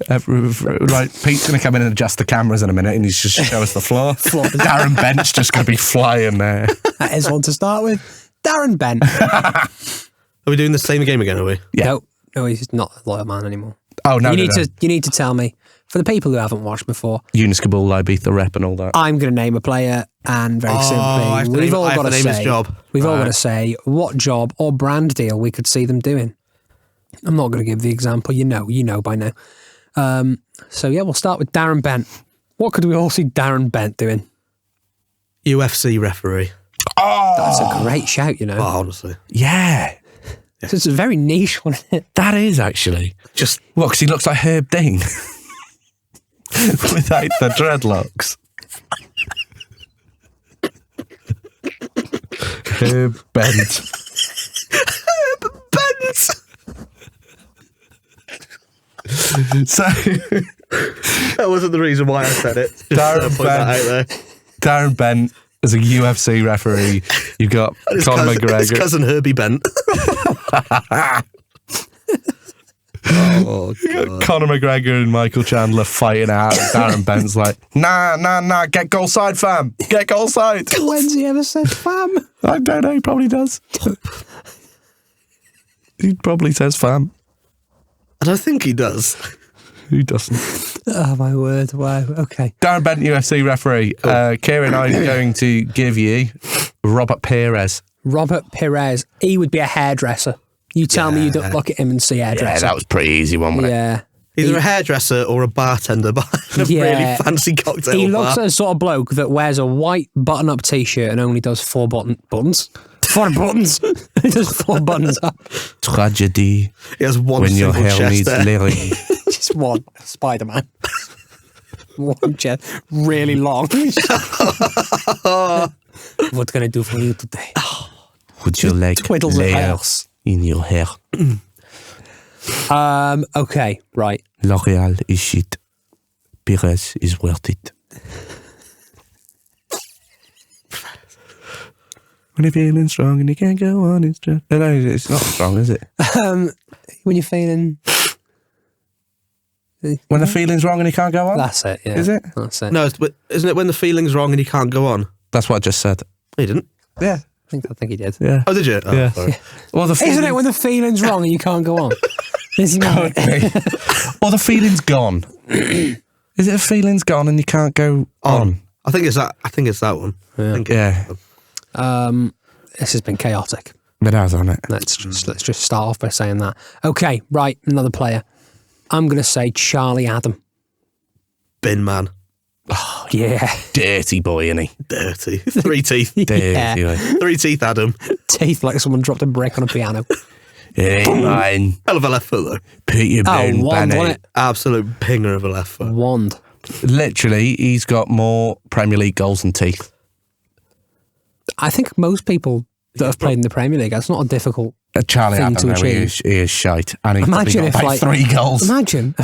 Speaker 2: Right, Pete's going to come in and adjust the cameras in a minute and he's just show us the floor. Darren Bent's just going to be flying there.
Speaker 1: That is one to start with. Darren Bent.
Speaker 3: Are we doing the same game again, are we?
Speaker 2: Yeah.
Speaker 1: No, he's not a loyal man anymore.
Speaker 2: Oh, no,
Speaker 1: you
Speaker 2: no,
Speaker 1: need
Speaker 2: no.
Speaker 1: to tell me For the people who haven't watched before,
Speaker 2: Eunice Kabul, Ibiza rep and all that.
Speaker 1: I'm going to name a player, and very simply, we've all got to say what job or brand deal we could see them doing. I'm not going to give the example. You know by now. So yeah, we'll start with Darren Bent. What could we all see Darren Bent doing?
Speaker 3: UFC referee.
Speaker 2: Oh,
Speaker 1: That's a great shout, you know.
Speaker 3: Oh, honestly.
Speaker 2: yeah.
Speaker 1: So it's a very niche one, isn't it?
Speaker 2: That is actually.
Speaker 3: Just
Speaker 2: What, because he looks like Herb Dean? Without the dreadlocks. Herb Bent. So
Speaker 3: that wasn't the reason why I said it. Just
Speaker 2: Darren
Speaker 3: put that out there.
Speaker 2: Darren Bent is a UFC referee. You've got Conor
Speaker 3: His
Speaker 2: McGregor.
Speaker 3: cousin Herbie Bent. Oh, God.
Speaker 2: Conor McGregor and Michael Chandler fighting out. Darren Bent's like, nah, get goal side, fam. Get goal side.
Speaker 1: When's he ever said fam?
Speaker 2: I don't know, he probably does. He probably says fam.
Speaker 3: I don't think he does.
Speaker 2: Who doesn't?
Speaker 1: Oh my word! Wow. Okay.
Speaker 2: Darren Bent, UFC referee.
Speaker 3: Cool.
Speaker 2: Kieran, I'm going to give you Robert Perez.
Speaker 1: Robert Perez. He would be a hairdresser. You tell me you don't look at him and see hairdresser.
Speaker 2: Yeah, that was a pretty easy one, wasn't it?
Speaker 1: Yeah.
Speaker 3: Either a hairdresser or a bartender behind a really fancy cocktail
Speaker 1: He
Speaker 3: bar.
Speaker 1: looks like a sort of bloke that wears a white button-up t-shirt and only does 4 buttons. 4 buttons. He does 4 buttons up.
Speaker 2: Tragedy.
Speaker 3: He has one
Speaker 2: when your
Speaker 3: single
Speaker 2: hair
Speaker 3: chest
Speaker 2: needs
Speaker 3: there.
Speaker 2: layering.
Speaker 1: Just one. Spider-Man. One chest. Really long. What can I do for you today?
Speaker 2: Would you like
Speaker 1: Twiddles of
Speaker 2: layers in your hair?
Speaker 1: Okay, right.
Speaker 2: L'Oreal is shit. Perez is worth it. When you're feeling strong and you can't go on, it's just... No, it's not strong, is it?
Speaker 1: When you're feeling...
Speaker 2: When the feeling's wrong and you can't go on?
Speaker 1: That's it, yeah.
Speaker 2: Is it?
Speaker 1: That's it.
Speaker 3: No, isn't it when the feeling's wrong and you can't go on?
Speaker 2: That's what I just said.
Speaker 3: He didn't.
Speaker 2: Yeah.
Speaker 1: I think he did.
Speaker 2: Yeah.
Speaker 3: Oh, did you? Oh,
Speaker 2: Yeah.
Speaker 3: sorry.
Speaker 2: Well, the
Speaker 1: Isn't it when the feeling's wrong and you can't go on? Isn't it?
Speaker 2: Or the feeling's gone. Is it the feeling's gone and you can't go on?
Speaker 3: I think it's that. I think it's that one.
Speaker 2: Yeah.
Speaker 1: This has been chaotic.
Speaker 2: It has, hasn't it?
Speaker 1: Let's just start off by saying that. Okay, right, another player. I'm going to say Charlie Adam.
Speaker 3: Bin man.
Speaker 1: Oh, yeah.
Speaker 2: Dirty boy, isn't he?
Speaker 3: Dirty. 3 teeth.
Speaker 2: Dirty.
Speaker 1: Yeah.
Speaker 2: Boy.
Speaker 3: 3 teeth, Adam.
Speaker 1: Teeth like someone dropped a brick on a piano.
Speaker 2: Hey, man.
Speaker 3: Hell of a left foot, though.
Speaker 2: Put your bone
Speaker 1: wand,
Speaker 2: Benny.
Speaker 1: wasn't it?
Speaker 3: Absolute pinger of a left foot.
Speaker 1: Wand.
Speaker 2: Literally, he's got more Premier League goals than teeth.
Speaker 1: I think most people that have played in the Premier League, that's not a difficult
Speaker 2: Charlie
Speaker 1: thing
Speaker 2: Adam,
Speaker 1: to
Speaker 2: though,
Speaker 1: achieve.
Speaker 2: he is shite. And he's
Speaker 1: Imagine
Speaker 2: probably got
Speaker 1: if,
Speaker 2: like
Speaker 1: like,
Speaker 2: 3 goals.
Speaker 1: Imagine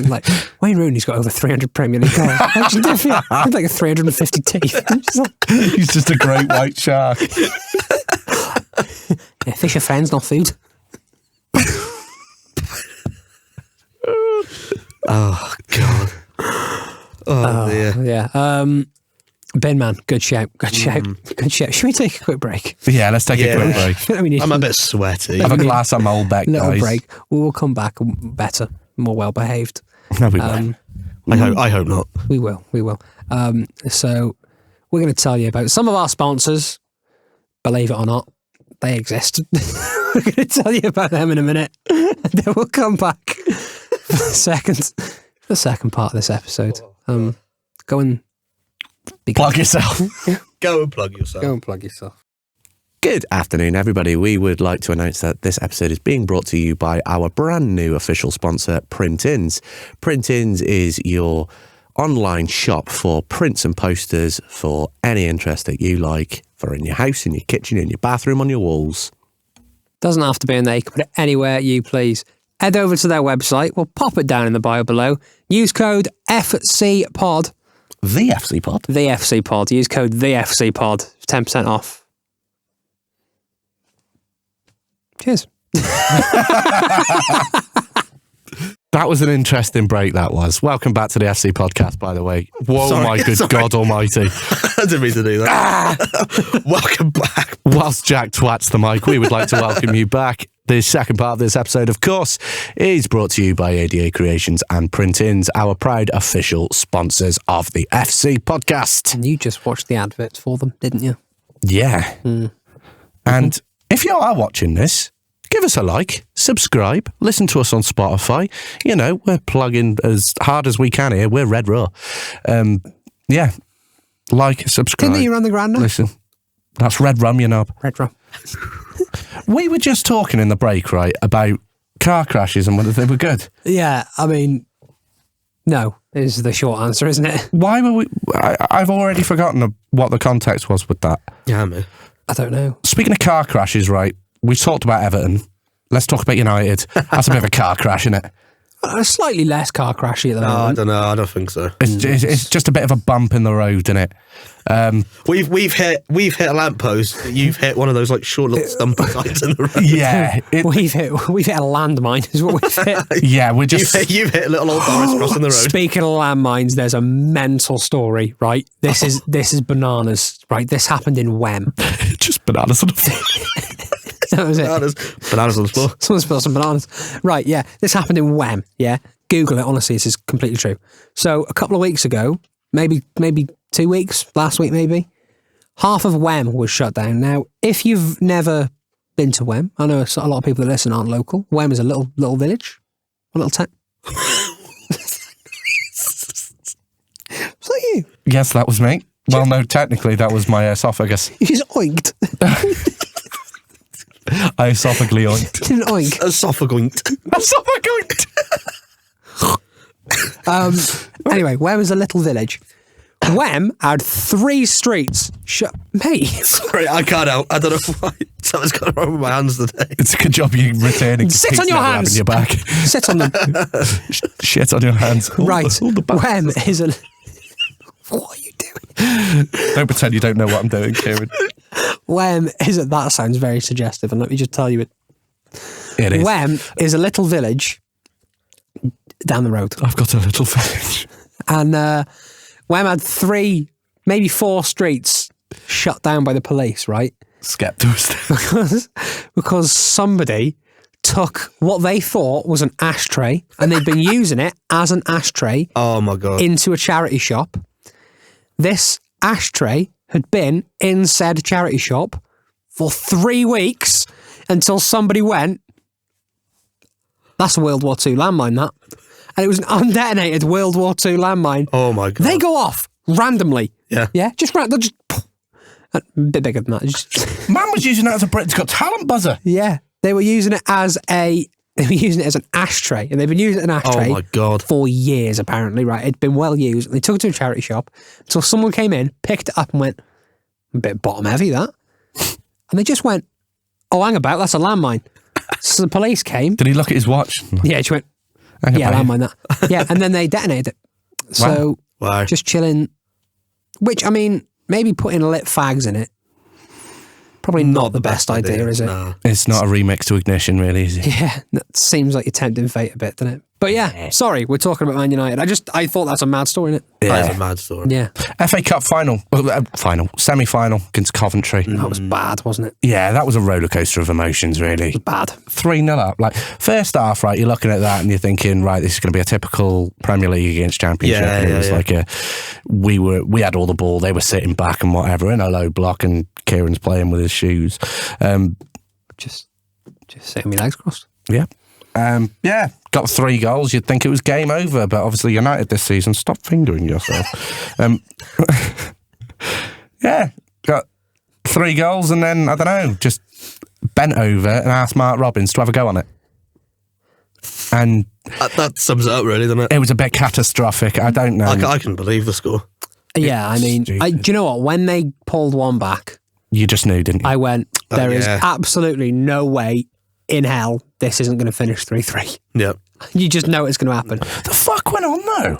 Speaker 1: like Wayne Rooney's got over 300 Premier League goals. Imagine if he had like 350 teeth.
Speaker 2: He's just a great white shark.
Speaker 1: Yeah, fish are friends, not food.
Speaker 3: Oh, God. Oh, dear.
Speaker 1: Yeah. Ben Man, good shout. Good shout. Good shout. Should we take a quick break?
Speaker 2: Yeah, let's take a quick break.
Speaker 1: We need
Speaker 3: I'm a bit sweaty.
Speaker 2: Have a glass of Malbec,
Speaker 1: little
Speaker 2: guys.
Speaker 1: break. We will come back better, more well behaved.
Speaker 2: No, we won't.
Speaker 3: I hope not.
Speaker 1: We will. So we're going to tell you about some of our sponsors. Believe it or not, they exist. We're going to tell you about them in a minute. And then we'll come back for the second part of this episode. Go and
Speaker 2: Plug yourself.
Speaker 3: Go and plug yourself.
Speaker 1: Go and plug yourself.
Speaker 2: Good afternoon, everybody. We would like to announce that this episode is being brought to you by our brand new official sponsor, Print-Ins. Print-Ins is your online shop for prints and posters for any interest that you like, for in your house, in your kitchen, in your bathroom, on your walls.
Speaker 1: Doesn't have to be in there. You can put it anywhere you please. Head over to their website. We'll pop it down in the bio below. Use code FCPOD.
Speaker 2: The FC Pod.
Speaker 1: The FC Pod. Use code the FC Pod. 10% off. Cheers.
Speaker 2: That was an interesting break, that was. Welcome back to the FC Podcast, by the way. Whoa,
Speaker 3: Sorry,
Speaker 2: my good
Speaker 3: sorry.
Speaker 2: God almighty.
Speaker 3: I didn't mean to do that. Welcome back.
Speaker 2: Whilst Jack twats the mic, we would like to welcome you back. The second part of this episode, of course, is brought to you by ADA Creations and Print-Ins, our proud official sponsors of the FC podcast.
Speaker 1: And you just watched the adverts for them, didn't you?
Speaker 2: Yeah. And if you are watching this, give us a like, subscribe, listen to us on Spotify. You know, we're plugging as hard as we can here. We're Red Raw. Yeah. Like, subscribe.
Speaker 1: Didn't you run the grand now?
Speaker 2: Listen, that's Red Rum, you knob.
Speaker 1: Red Rum.
Speaker 2: We were just talking in the break, right, about car crashes and whether they were good.
Speaker 1: Yeah, I mean, no, is the short answer, isn't it?
Speaker 2: Why were we... I've already forgotten what the context was with that.
Speaker 3: Yeah, mate.
Speaker 1: I don't know.
Speaker 2: Speaking of car crashes, right, we've talked about Everton. Let's talk about United. That's a bit of a car crash, isn't it?
Speaker 1: Slightly less car crashy at the moment.
Speaker 3: I don't know. I don't think so.
Speaker 2: It's just a bit of a bump in the road, isn't it?
Speaker 3: We've hit a lamppost. You've hit one of those like short little stumpy sides in the road.
Speaker 2: Yeah.
Speaker 1: We've hit a landmine is what we've hit.
Speaker 2: Yeah, we're just...
Speaker 3: You've hit little old Boris crossing the road.
Speaker 1: Speaking of landmines, there's a mental story, right? This is bananas, right? This happened in Wem.
Speaker 2: just bananas on the floor.
Speaker 1: That was it.
Speaker 3: Bananas on the floor.
Speaker 1: Someone spilled some bananas. Right, yeah. This happened in Wem, yeah? Google it, honestly, this is completely true. So a couple of weeks ago, maybe 2 weeks, last week maybe, half of Wem was shut down. Now, if you've never been to Wem, I know a lot of people that listen aren't local. Wem is a little village, a little town. Was that you?
Speaker 2: Yes, that was me. Well, no, technically that was my esophagus.
Speaker 1: You just oinked.
Speaker 2: I esophagically oinked.
Speaker 1: Didn't oink.
Speaker 3: Esophagoinked.
Speaker 1: Anyway, Wem is a little village. Wem had 3 streets shut. Mate.
Speaker 3: Sorry, I can't help. I don't know why. Something's gone wrong with my hands today.
Speaker 2: It's a good job you returning.
Speaker 1: Sit on your hands.
Speaker 2: Your back.
Speaker 1: Sit on them.
Speaker 2: Shit on your hands.
Speaker 1: Right.
Speaker 2: Hold the back.
Speaker 1: Wem is a... What are you doing?
Speaker 2: Don't pretend you don't know what I'm doing, Kieran.
Speaker 1: Wem is a... That sounds very suggestive, and let me just tell you it.
Speaker 2: It is.
Speaker 1: Wem is a little village down the road.
Speaker 2: I've got a little village.
Speaker 1: And Wem had 3, maybe 4 streets shut down by the police, right?
Speaker 2: Skeptos.
Speaker 1: because somebody took what they thought was an ashtray, and they'd been using it as an ashtray.
Speaker 3: Oh my God.
Speaker 1: Into a charity shop. This ashtray had been in said charity shop for 3 weeks until somebody went, that's a World War II landmine, that. And it was an undetonated World War II landmine.
Speaker 3: Oh my God.
Speaker 1: They go off randomly.
Speaker 3: Yeah.
Speaker 1: Yeah, just random. Just a bit bigger than that. Just,
Speaker 2: Man was using that as a Britain's Got Talent buzzer.
Speaker 1: yeah, they were using it as an ashtray, and they've been using it as an ashtray.
Speaker 3: Oh my God.
Speaker 1: For years, apparently. Right, it'd been well used. They took it to a charity shop until someone came in, picked it up, and went, a bit bottom heavy that, and they just went, oh, hang about, that's a landmine. So the police came.
Speaker 2: Did he look at his watch?
Speaker 1: Yeah, she went,
Speaker 2: Hang
Speaker 1: yeah,
Speaker 2: about
Speaker 1: landmine that. Yeah, and then they detonated it. So
Speaker 3: Wow.
Speaker 1: just chilling. Which, I mean, maybe putting lit fags in it. Probably not the best idea, is it?
Speaker 3: No.
Speaker 2: It's not a remix to Ignition, really, is it?
Speaker 1: Yeah, that seems like you're tempting fate a bit, doesn't it? But yeah, sorry, we're talking about Man United. I thought that's a mad story, isn't it?
Speaker 3: That is a mad story.
Speaker 1: Yeah.
Speaker 2: FA Cup semi-final against Coventry.
Speaker 1: That was bad, wasn't it?
Speaker 2: Yeah, that was a rollercoaster of emotions, really.
Speaker 1: Bad.
Speaker 2: 3-0 up. Like, first half, right, you're looking at that and you're thinking, right, this is going to be a typical Premier League against Championship.
Speaker 3: Yeah,
Speaker 2: and it
Speaker 3: yeah,
Speaker 2: was like we had all the ball, they were sitting back and whatever in a low block, and Kieran's playing with his shoes.
Speaker 1: Just sitting with my legs crossed.
Speaker 2: Yeah. Got 3 goals. You'd think it was game over, but obviously United this season, stop fingering yourself. Got 3 goals, and then, I don't know, just bent over and asked Mark Robbins to have a go on it. And
Speaker 3: that sums it up, really, doesn't it?
Speaker 2: it was a bit catastrophic. I don't know.
Speaker 3: I can believe the score.
Speaker 1: Yeah, I mean, do you know what? When they pulled one back,
Speaker 2: You just knew, didn't you?
Speaker 1: I went, there is
Speaker 3: yeah.
Speaker 1: absolutely no way in hell this isn't going to finish 3-3.
Speaker 3: Yeah.
Speaker 1: You just know it's going to happen.
Speaker 2: The fuck went on, though?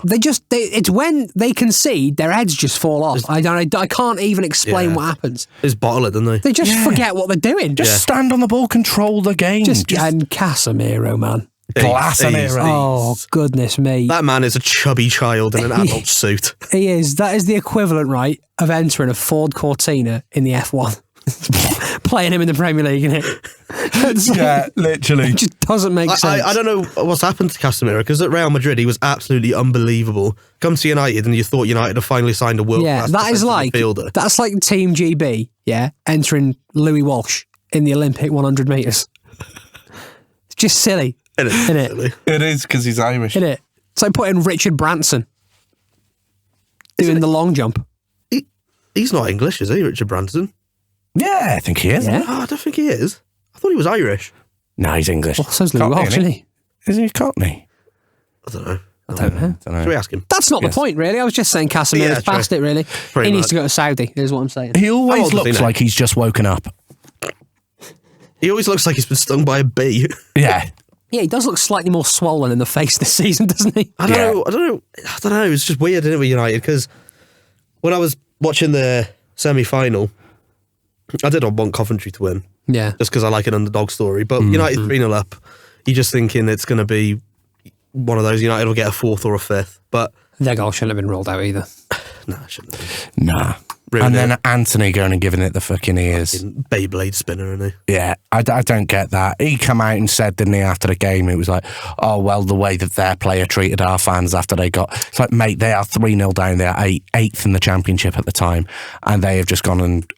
Speaker 1: It's when they concede, their heads just fall off. I can't even explain
Speaker 3: Yeah.
Speaker 1: what happens.
Speaker 3: Just bottle it, didn't they?
Speaker 1: They just forget what they're doing.
Speaker 2: Just stand on the ball, control the game.
Speaker 1: And Casemiro, man.
Speaker 2: Casemiro.
Speaker 1: Oh, goodness me.
Speaker 3: That man is a chubby child in an adult suit.
Speaker 1: He is. That is the equivalent, right, of entering a Ford Cortina in the F1. Playing him in the Premier League, innit?
Speaker 2: Yeah, literally.
Speaker 1: It just doesn't make sense.
Speaker 3: I don't know what's happened to Casemiro, because at Real Madrid he was absolutely unbelievable. Come to United and you thought United had finally signed a world-class midfielder.
Speaker 1: That's like Team GB, entering Louis Walsh in the Olympic 100 metres. It's just silly, isn't it?
Speaker 2: It is, because he's Irish.
Speaker 1: Isn't it? It's like putting Richard Branson doing the long jump.
Speaker 3: He's not English, is he, Richard Branson?
Speaker 2: Yeah, I think he is.
Speaker 1: Yeah.
Speaker 3: Oh, I don't think he is. I thought he was Irish.
Speaker 2: No, he's English.
Speaker 1: Well, so's Louis Walsh, isn't he?
Speaker 2: Isn't he Cockney?
Speaker 3: I don't know.
Speaker 1: I don't know.
Speaker 3: Should we ask him?
Speaker 1: That's not the point, really. I was just saying Casemiro's past it, really. He needs to go to Saudi, is what I'm saying.
Speaker 2: He always looks like he's just woken up.
Speaker 3: He always looks like he's been stung by a bee.
Speaker 2: Yeah.
Speaker 1: Yeah, he does look slightly more swollen in the face this season, doesn't he?
Speaker 3: I don't know. It's just weird, isn't it, with United? Because when I was watching the semi-final, I did want Coventry to win.
Speaker 1: Yeah.
Speaker 3: Just because I like an underdog story. But United 3-0 up, you're just thinking it's going to be one of those. United will get a fourth or a fifth. But
Speaker 1: their goal shouldn't have been ruled out either.
Speaker 3: No, it shouldn't have been.
Speaker 2: Nah. Really, and then Anthony going and giving it the fucking ears.
Speaker 3: Beyblade spinner, isn't he?
Speaker 2: Yeah, I don't get that. He come out and said, didn't he, after the game, it was like, oh, well, the way that their player treated our fans after they got... It's like, mate, they are 3-0 down. They are eighth in the championship at the time. And they have just gone and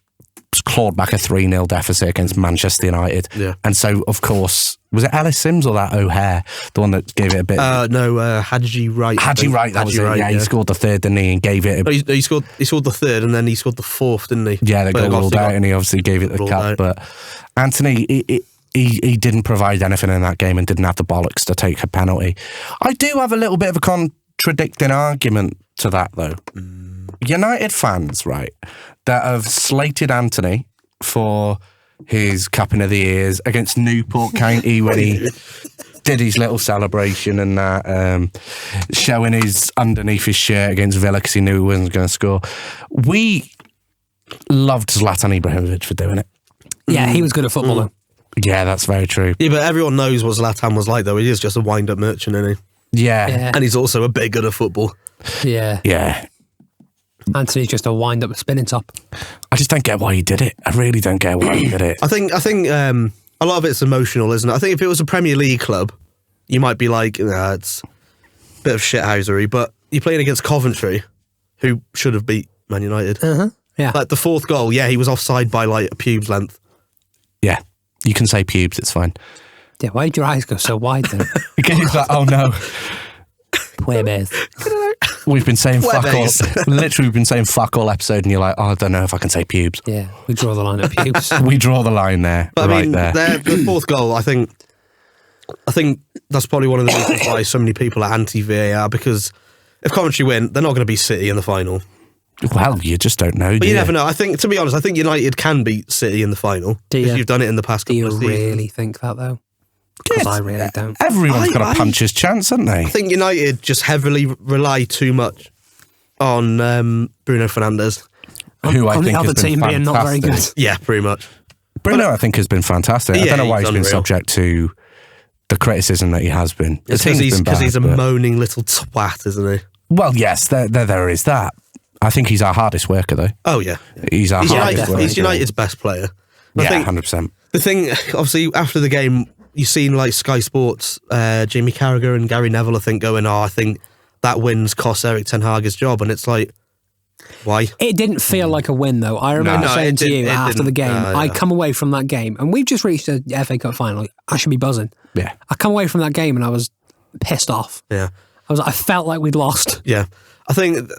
Speaker 2: clawed back a 3-0 deficit against Manchester United.
Speaker 3: Yeah.
Speaker 2: And so, of course, was it Ellis Sims or that O'Hare, the one that gave it a bit?
Speaker 3: Hadji Wright.
Speaker 2: Hadji Wright, that was it. Yeah, he scored the third, didn't he, and gave it a...
Speaker 3: He scored the third, and then he scored the fourth, didn't he?
Speaker 2: Yeah, they got ruled out, and he obviously gave it the cut. But Anthony, he didn't provide anything in that game and didn't have the bollocks to take a penalty. I do have a little bit of a contradicting argument to that, though. United fans, right, that have slated Anthony for his cupping of the ears against Newport County when he did his little celebration and that, showing his underneath his shirt against Villa because he knew he wasn't going to score. We loved Zlatan Ibrahimovic for doing it.
Speaker 1: Yeah, he was good at football, though.
Speaker 2: Yeah, that's very true.
Speaker 3: Yeah, but everyone knows what Zlatan was like, though. He is just a wind-up merchant, isn't he?
Speaker 2: Yeah.
Speaker 3: And he's also a bit good at football.
Speaker 1: Yeah.
Speaker 2: Yeah.
Speaker 1: Anthony's just a wind-up spinning top.
Speaker 2: I just don't get why he did it. I really don't get why he did it.
Speaker 3: I think a lot of it's emotional, isn't it? I think if it was a Premier League club, you might be like, it's a bit of shithousery, but you're playing against Coventry, who should have beat Man United.
Speaker 1: Yeah.
Speaker 3: Like the fourth goal, he was offside by like a pubes length.
Speaker 2: Yeah. You can say pubes, it's fine.
Speaker 1: Yeah, why did your eyes go so wide then?
Speaker 2: Because he's like, oh no.
Speaker 1: Puebes.
Speaker 2: We've been saying fuck all. Literally, we've been saying fuck all episode, and you're like, oh, I don't know if I can say pubes.
Speaker 1: Yeah, we draw the line at pubes.
Speaker 2: We draw the line there,
Speaker 3: but
Speaker 2: right
Speaker 3: I mean,
Speaker 2: there.
Speaker 3: The fourth goal, I think that's probably one of the reasons why so many people are anti-VAR, because if Coventry win, they're not going to beat City in the final.
Speaker 2: Well, you just don't know,
Speaker 3: But you never know. I think, to be honest, I think United can beat City in the final. Because you've done it in the past couple of seasons.
Speaker 1: Do you really think that, though? Because I really don't.
Speaker 2: Everyone's got a puncher's chance, haven't they?
Speaker 3: I think United just heavily rely too much on Bruno Fernandes.
Speaker 2: Who I think
Speaker 1: the other
Speaker 2: has been
Speaker 1: team
Speaker 2: fantastic.
Speaker 1: being not very good.
Speaker 3: Yeah, pretty much.
Speaker 2: Bruno, I think, has been fantastic. I don't know why he's been subject to the criticism that he has been.
Speaker 3: It's because he's a moaning little twat, isn't he?
Speaker 2: Well, yes, there is that. I think he's our hardest worker, though.
Speaker 3: Oh, yeah.
Speaker 2: He's hardest worker.
Speaker 3: He's United's best player.
Speaker 2: Yeah, 100%.
Speaker 3: The thing, obviously, after the game, you've seen like Sky Sports, Jamie Carragher and Gary Neville, I think, going, I think that win's cost Eric Ten Hag his job. And it's like, why?
Speaker 1: It didn't feel like a win, though. I remember saying to you after the game, I come away from that game, and we've just reached the FA Cup final. I should be buzzing.
Speaker 2: Yeah.
Speaker 1: I come away from that game and I was pissed off.
Speaker 3: Yeah.
Speaker 1: I felt like we'd lost.
Speaker 3: Yeah. I think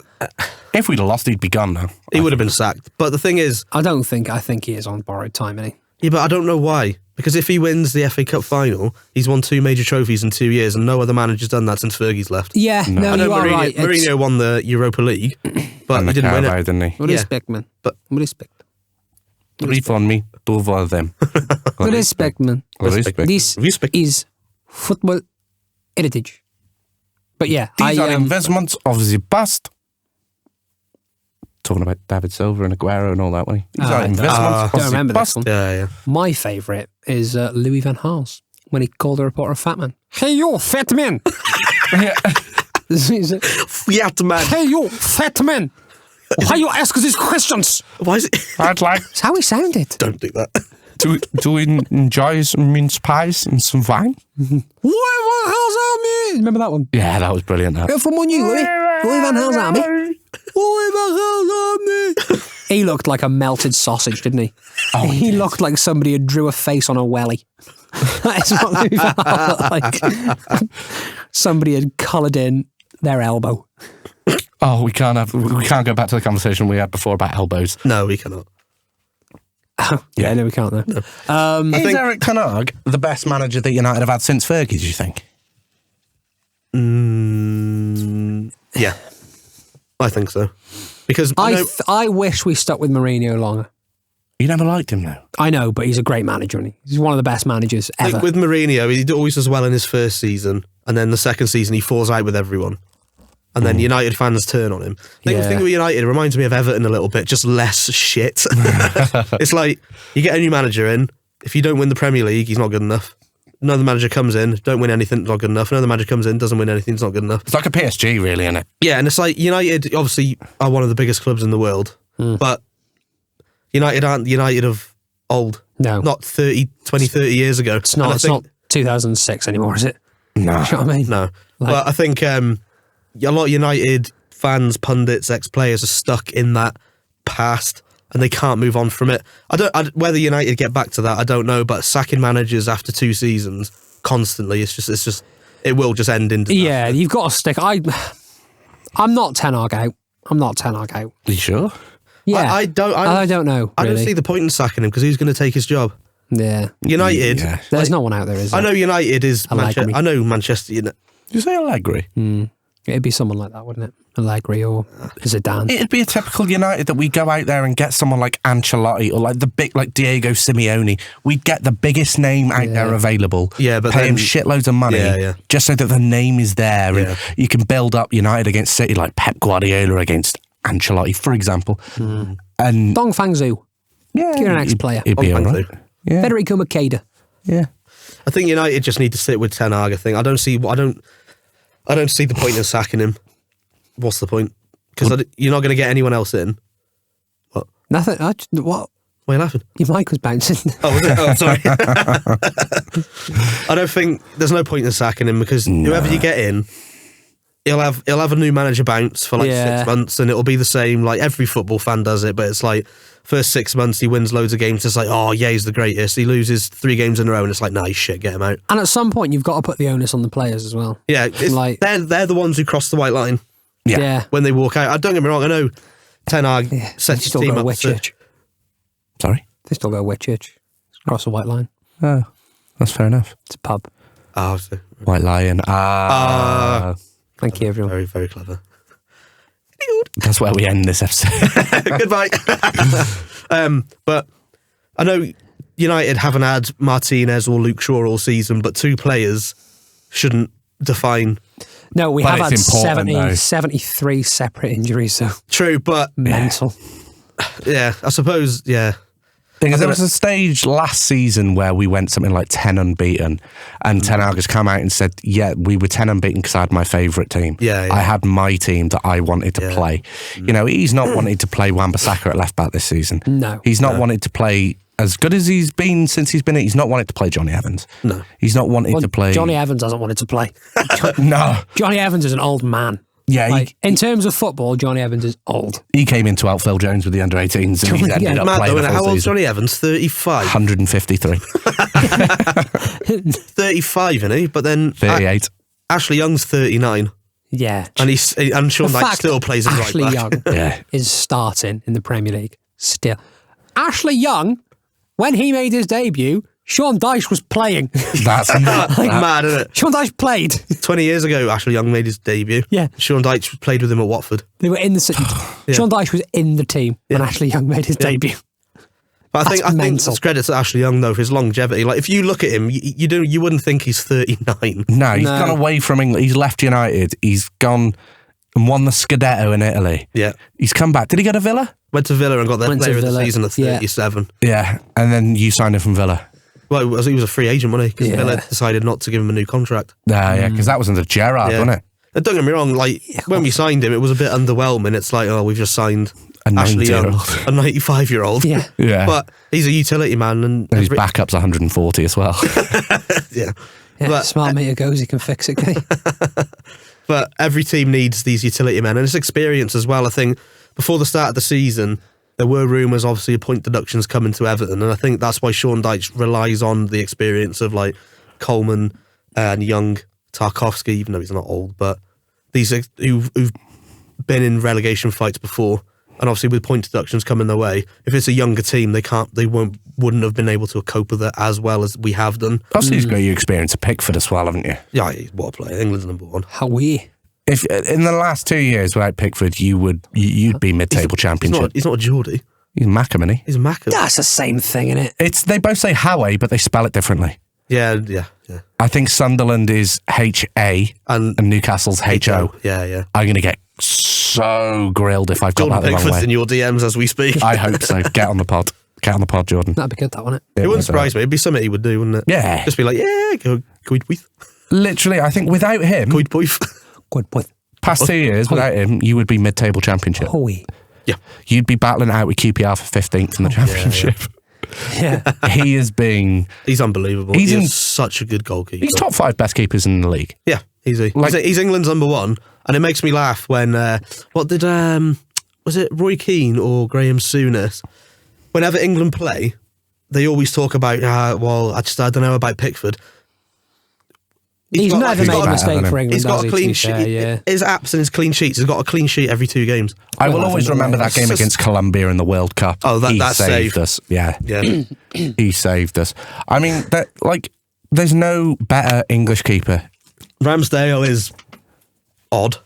Speaker 2: if we'd lost, he'd be gone now.
Speaker 3: He would have been sacked. But the thing is,
Speaker 1: I think he is on borrowed time, isn't he?
Speaker 3: Yeah, but I don't know why. Because if he wins the FA Cup final, he's won 2 major trophies in 2 years, and no other manager's done that since Fergie's left.
Speaker 1: Yeah, no, you are right.
Speaker 3: Mourinho won the Europa League, but he didn't win it.
Speaker 2: Didn't he?
Speaker 1: With respect, man.
Speaker 3: But
Speaker 1: respect.
Speaker 2: Refund me, both of them.
Speaker 1: With respect, man. This is football heritage. But yeah,
Speaker 2: these are investments of the past. Talking about David Silva and Aguero and all that way. These are investments
Speaker 1: don't remember this one.
Speaker 3: Yeah.
Speaker 1: My favourite is Louis van Gaal when he called a reporter a fat man. Hey, you fat man!
Speaker 3: Fat man.
Speaker 1: Hey, you fat man! Why you ask us these questions?
Speaker 3: Why is it?
Speaker 2: I'd like
Speaker 1: That's how he sounded.
Speaker 3: Don't do that.
Speaker 2: to enjoy some mince pies and some wine.
Speaker 1: What hell's army? Remember that one?
Speaker 2: Yeah, that was brilliant. That.
Speaker 1: From one you, Louis. Louis Van Haal's army. Louis Van Haal's army. He looked like a melted sausage, didn't he?
Speaker 2: Oh,
Speaker 1: he looked like somebody had drew a face on a welly. That is what Louis Van Gaal looked like. Somebody had coloured in their elbow.
Speaker 2: Oh, we can't go back to the conversation we had before about elbows.
Speaker 3: No, we cannot.
Speaker 1: Yeah, no, we can't though. No.
Speaker 2: Is Eric Ten Hag the best manager that United have had since Fergie, do you think?
Speaker 3: Yeah, I think so. Because
Speaker 1: I wish we stuck with Mourinho longer.
Speaker 2: You never liked him, though.
Speaker 1: I know, but he's a great manager, and he's one of the best managers ever.
Speaker 3: like with Mourinho, he always does well in his first season, and then the second season he falls out with everyone. And then United fans turn on him. The thing with United, it reminds me of Everton a little bit, just less shit. It's like, you get a new manager in, if you don't win the Premier League, he's not good enough. Another manager comes in, don't win anything, not good enough. Another manager comes in, doesn't win anything, it's not good enough.
Speaker 2: It's like a PSG, really, isn't it?
Speaker 3: Yeah, and it's like, United obviously are one of the biggest clubs in the world, but United aren't the United of old.
Speaker 1: No.
Speaker 3: Not 30 years ago.
Speaker 1: It's not 2006 anymore, is it?
Speaker 2: No.
Speaker 1: You know what I mean?
Speaker 3: No. But I think a lot of United fans, pundits, ex-players are stuck in that past and they can't move on from it. Whether United get back to that, I don't know, but sacking managers after 2 seasons constantly, it will just end in disaster.
Speaker 1: Yeah, you've got to stick. I'm not Ten Hag out.
Speaker 2: Are you sure?
Speaker 1: Yeah.
Speaker 3: I don't
Speaker 1: know.
Speaker 3: I don't
Speaker 1: really.
Speaker 3: see the point in sacking him because who's going to take his job?
Speaker 1: Yeah.
Speaker 3: United.
Speaker 2: Yeah.
Speaker 1: There's no one out there, is there?
Speaker 3: I know United is
Speaker 1: Allegri.
Speaker 3: I know Manchester United.
Speaker 2: Did you say Allegri?
Speaker 1: It'd be someone like that, wouldn't it? Allegri or Zidane.
Speaker 2: It'd be a typical United that we go out there and get someone like Ancelotti or like the big, like Diego Simeone. We'd get the biggest name out there available.
Speaker 3: Yeah, but
Speaker 2: pay him
Speaker 3: then-
Speaker 2: shitloads of money just so that the name is there.
Speaker 3: Yeah.
Speaker 2: And you can build up United against City like Pep Guardiola against Ancelotti, for example. And
Speaker 1: Dong Fang Zhu.
Speaker 2: yeah,
Speaker 1: You're an ex-player.
Speaker 2: He'd be
Speaker 3: Dong
Speaker 2: all
Speaker 3: Fang
Speaker 2: right.
Speaker 3: Zhu.
Speaker 2: Yeah.
Speaker 1: Federico Makeda.
Speaker 2: Yeah.
Speaker 3: I think United just need to sit with Ten Hag. I think I don't see the point in sacking him. What's the point? Because you're not going to get anyone else in. What?
Speaker 1: Nothing. What?
Speaker 3: Why are you laughing?
Speaker 1: Your mic was bouncing.
Speaker 3: Oh, was it? Oh, sorry. I don't think there's no point in sacking him because whoever you get in, he'll have a new manager bounce for like 6 months, and it'll be the same. Like every football fan does it, but it's like first 6 months he wins loads of games. It's like, oh yeah, he's the greatest. He loses 3 games in a row, and it's like, nah, he's shit. Get him out.
Speaker 1: And at some point, you've got to put the onus on the players as well.
Speaker 3: Yeah,
Speaker 1: Like-
Speaker 3: they're the ones who cross the white line
Speaker 1: Yeah.
Speaker 3: when they walk out. Don't get me wrong. I know Ten Hag
Speaker 1: They
Speaker 3: sets his
Speaker 1: still
Speaker 3: team
Speaker 1: go
Speaker 3: up.
Speaker 1: to Whitchurch.
Speaker 2: Sorry?
Speaker 1: They still go to Whitchurch. Cross the white line.
Speaker 2: Oh, that's fair enough.
Speaker 1: It's a pub.
Speaker 3: Oh, so,
Speaker 2: White Lion.
Speaker 1: Thank you, everyone.
Speaker 3: very, very clever.
Speaker 2: That's where we end this episode.
Speaker 3: Goodbye. But I know United haven't had Martinez or Luke Shaw all season, but 2 players shouldn't define.
Speaker 1: No, we
Speaker 2: But
Speaker 1: have
Speaker 2: it's
Speaker 1: had
Speaker 2: important, though.
Speaker 1: 73 separate injuries, so
Speaker 3: True, but
Speaker 1: mental.
Speaker 3: yeah, I suppose, yeah.
Speaker 2: Because there was a stage last season where we went something like 10 unbeaten, and Ten Hag has come out and said, yeah, we were 10 unbeaten because I had my favourite team.
Speaker 3: Yeah.
Speaker 2: I had my team that I wanted to play. You know, he's not wanted to play Wan-Bissaka at left back this season.
Speaker 1: No.
Speaker 2: He's not wanted to play as good as he's been since he's been here. He's not wanted to play Johnny Evans.
Speaker 3: No.
Speaker 2: He's not wanted to play...
Speaker 1: Johnny Evans hasn't wanted to play.
Speaker 2: No.
Speaker 1: Johnny Evans is an old man.
Speaker 2: Yeah,
Speaker 1: Like, in terms of football, Johnny Evans is old.
Speaker 2: he came in to help Phil Jones with the under-18s and he's ended
Speaker 1: Yeah.
Speaker 2: up
Speaker 3: Mad
Speaker 2: playing
Speaker 3: though,
Speaker 2: the
Speaker 3: how
Speaker 2: full
Speaker 3: old's
Speaker 2: season.
Speaker 3: Johnny Evans? 35.
Speaker 2: 153.
Speaker 3: 35, isn't he? But then
Speaker 2: 38.
Speaker 3: Ashley Young's 39.
Speaker 1: Yeah.
Speaker 3: And Sean
Speaker 1: The
Speaker 3: Dyche
Speaker 1: fact
Speaker 3: still plays as
Speaker 1: Ashley
Speaker 3: right back.
Speaker 1: Young
Speaker 2: Yeah.
Speaker 1: is starting in the Premier League still. Ashley Young, when he made his debut, Sean Dyche was playing.
Speaker 2: That's
Speaker 3: Mad, isn't it?
Speaker 1: Sean Dyche played.
Speaker 3: 20 years ago, Ashley Young made his debut.
Speaker 1: Yeah.
Speaker 3: Sean Dyche played with him at Watford.
Speaker 1: They were in the city. Sean Dyche was in the team when Ashley Young made his debut.
Speaker 3: But I think
Speaker 1: mental.
Speaker 3: it's credit to Ashley Young though for his longevity. Like if you look at him, you wouldn't think he's 39.
Speaker 2: No, he's
Speaker 1: No.
Speaker 2: gone away from England. He's left United. He's gone and won the Scudetto in Italy.
Speaker 3: Yeah.
Speaker 2: He's come back. Did he go to Villa?
Speaker 3: Went to Villa and got their
Speaker 1: Went to
Speaker 3: player of the
Speaker 1: Villa,
Speaker 3: season at
Speaker 1: yeah.
Speaker 3: 37.
Speaker 2: Yeah. And then you signed him from Villa.
Speaker 3: Well, he was a free agent, wasn't he? Because
Speaker 1: Yeah.
Speaker 3: Villa decided not to give him a new contract.
Speaker 2: Yeah, because that was under Gerrard,
Speaker 3: Yeah.
Speaker 2: wasn't it?
Speaker 3: Don't get me wrong, like, when we signed him, it was a bit underwhelming. It's like, we've just signed
Speaker 2: A
Speaker 3: Ashley Young,
Speaker 2: 90-year-old.
Speaker 3: a 95-year-old.
Speaker 1: Yeah.
Speaker 2: Yeah.
Speaker 3: But he's a utility man. And
Speaker 2: his backup's 140 as well.
Speaker 3: yeah.
Speaker 1: Yeah,
Speaker 3: But-
Speaker 1: smart meter goes, he can fix it, can he?
Speaker 3: But every team needs these utility men, and it's experience as well. I think before the start of the season, there were rumours, obviously, of point deductions coming to Everton, and I think that's why Sean Dyche relies on the experience of like Coleman and Young, Tarkowski, even though he's not old, but these who've been in relegation fights before, and obviously with point deductions coming their way, if it's a younger team, wouldn't have been able to cope with it as well as we have done.
Speaker 2: Also, you've got your experience at Pickford as well, haven't you?
Speaker 3: Yeah, what a player! England's number one.
Speaker 1: How we?
Speaker 2: If in the last 2 years without Pickford, you'd be mid-table championship.
Speaker 3: He's not a Geordie.
Speaker 2: He's Mackham, isn't he?
Speaker 3: He's a Macca.
Speaker 1: That's the same thing, isn't it?
Speaker 2: They both say Howe, but they spell it differently.
Speaker 3: Yeah.
Speaker 2: I think Sunderland is H-A and Newcastle's H-O.
Speaker 3: Yeah.
Speaker 2: I'm going to get so grilled if I've got
Speaker 3: Jordan
Speaker 2: that the wrong
Speaker 3: Pickford's
Speaker 2: way.
Speaker 3: in your DMs as we speak.
Speaker 2: I hope so. Get on the pod. Get on the pod, Jordan.
Speaker 1: That'd be good, that, wouldn't
Speaker 3: It wouldn't surprise me. It'd be something he would do, wouldn't it?
Speaker 2: Yeah.
Speaker 3: Just be like, yeah, go with.
Speaker 2: Literally, I think without him,
Speaker 3: Good boyf.
Speaker 1: Good boy.
Speaker 2: past 2 years, without him, you would be mid-table championship.
Speaker 1: How we?
Speaker 3: Yeah.
Speaker 2: You'd be battling it out with QPR for 15th in the championship.
Speaker 1: Yeah.
Speaker 2: He is being...
Speaker 3: He's unbelievable. He's such a good goalkeeper.
Speaker 2: He's top 5 best keepers in the league.
Speaker 3: Yeah, easy.
Speaker 2: Like-
Speaker 3: He's England's number one, and it makes me laugh when was it Roy Keane or Graham Souness? Whenever England play, they always talk about I don't know about Pickford.
Speaker 1: He's
Speaker 3: got
Speaker 1: never
Speaker 3: like-
Speaker 1: made a
Speaker 2: better
Speaker 1: mistake
Speaker 2: than
Speaker 1: for
Speaker 2: him.
Speaker 1: England,
Speaker 3: He's got
Speaker 1: has
Speaker 3: a
Speaker 1: he,
Speaker 3: clean
Speaker 1: to be
Speaker 3: sheet.
Speaker 1: fair, yeah.
Speaker 3: His apps and his clean sheets. He's got a clean sheet every 2 games.
Speaker 2: I will
Speaker 1: Well,
Speaker 2: always
Speaker 1: I think
Speaker 2: remember
Speaker 1: the
Speaker 2: that game
Speaker 1: Wales-
Speaker 2: against Colombia in the World Cup.
Speaker 3: Oh,
Speaker 2: He
Speaker 3: that's
Speaker 2: saved
Speaker 3: saved.
Speaker 2: us. Yeah.
Speaker 3: Yeah.
Speaker 2: He saved us. I mean, there's no better English keeper.
Speaker 3: Ramsdale is odd.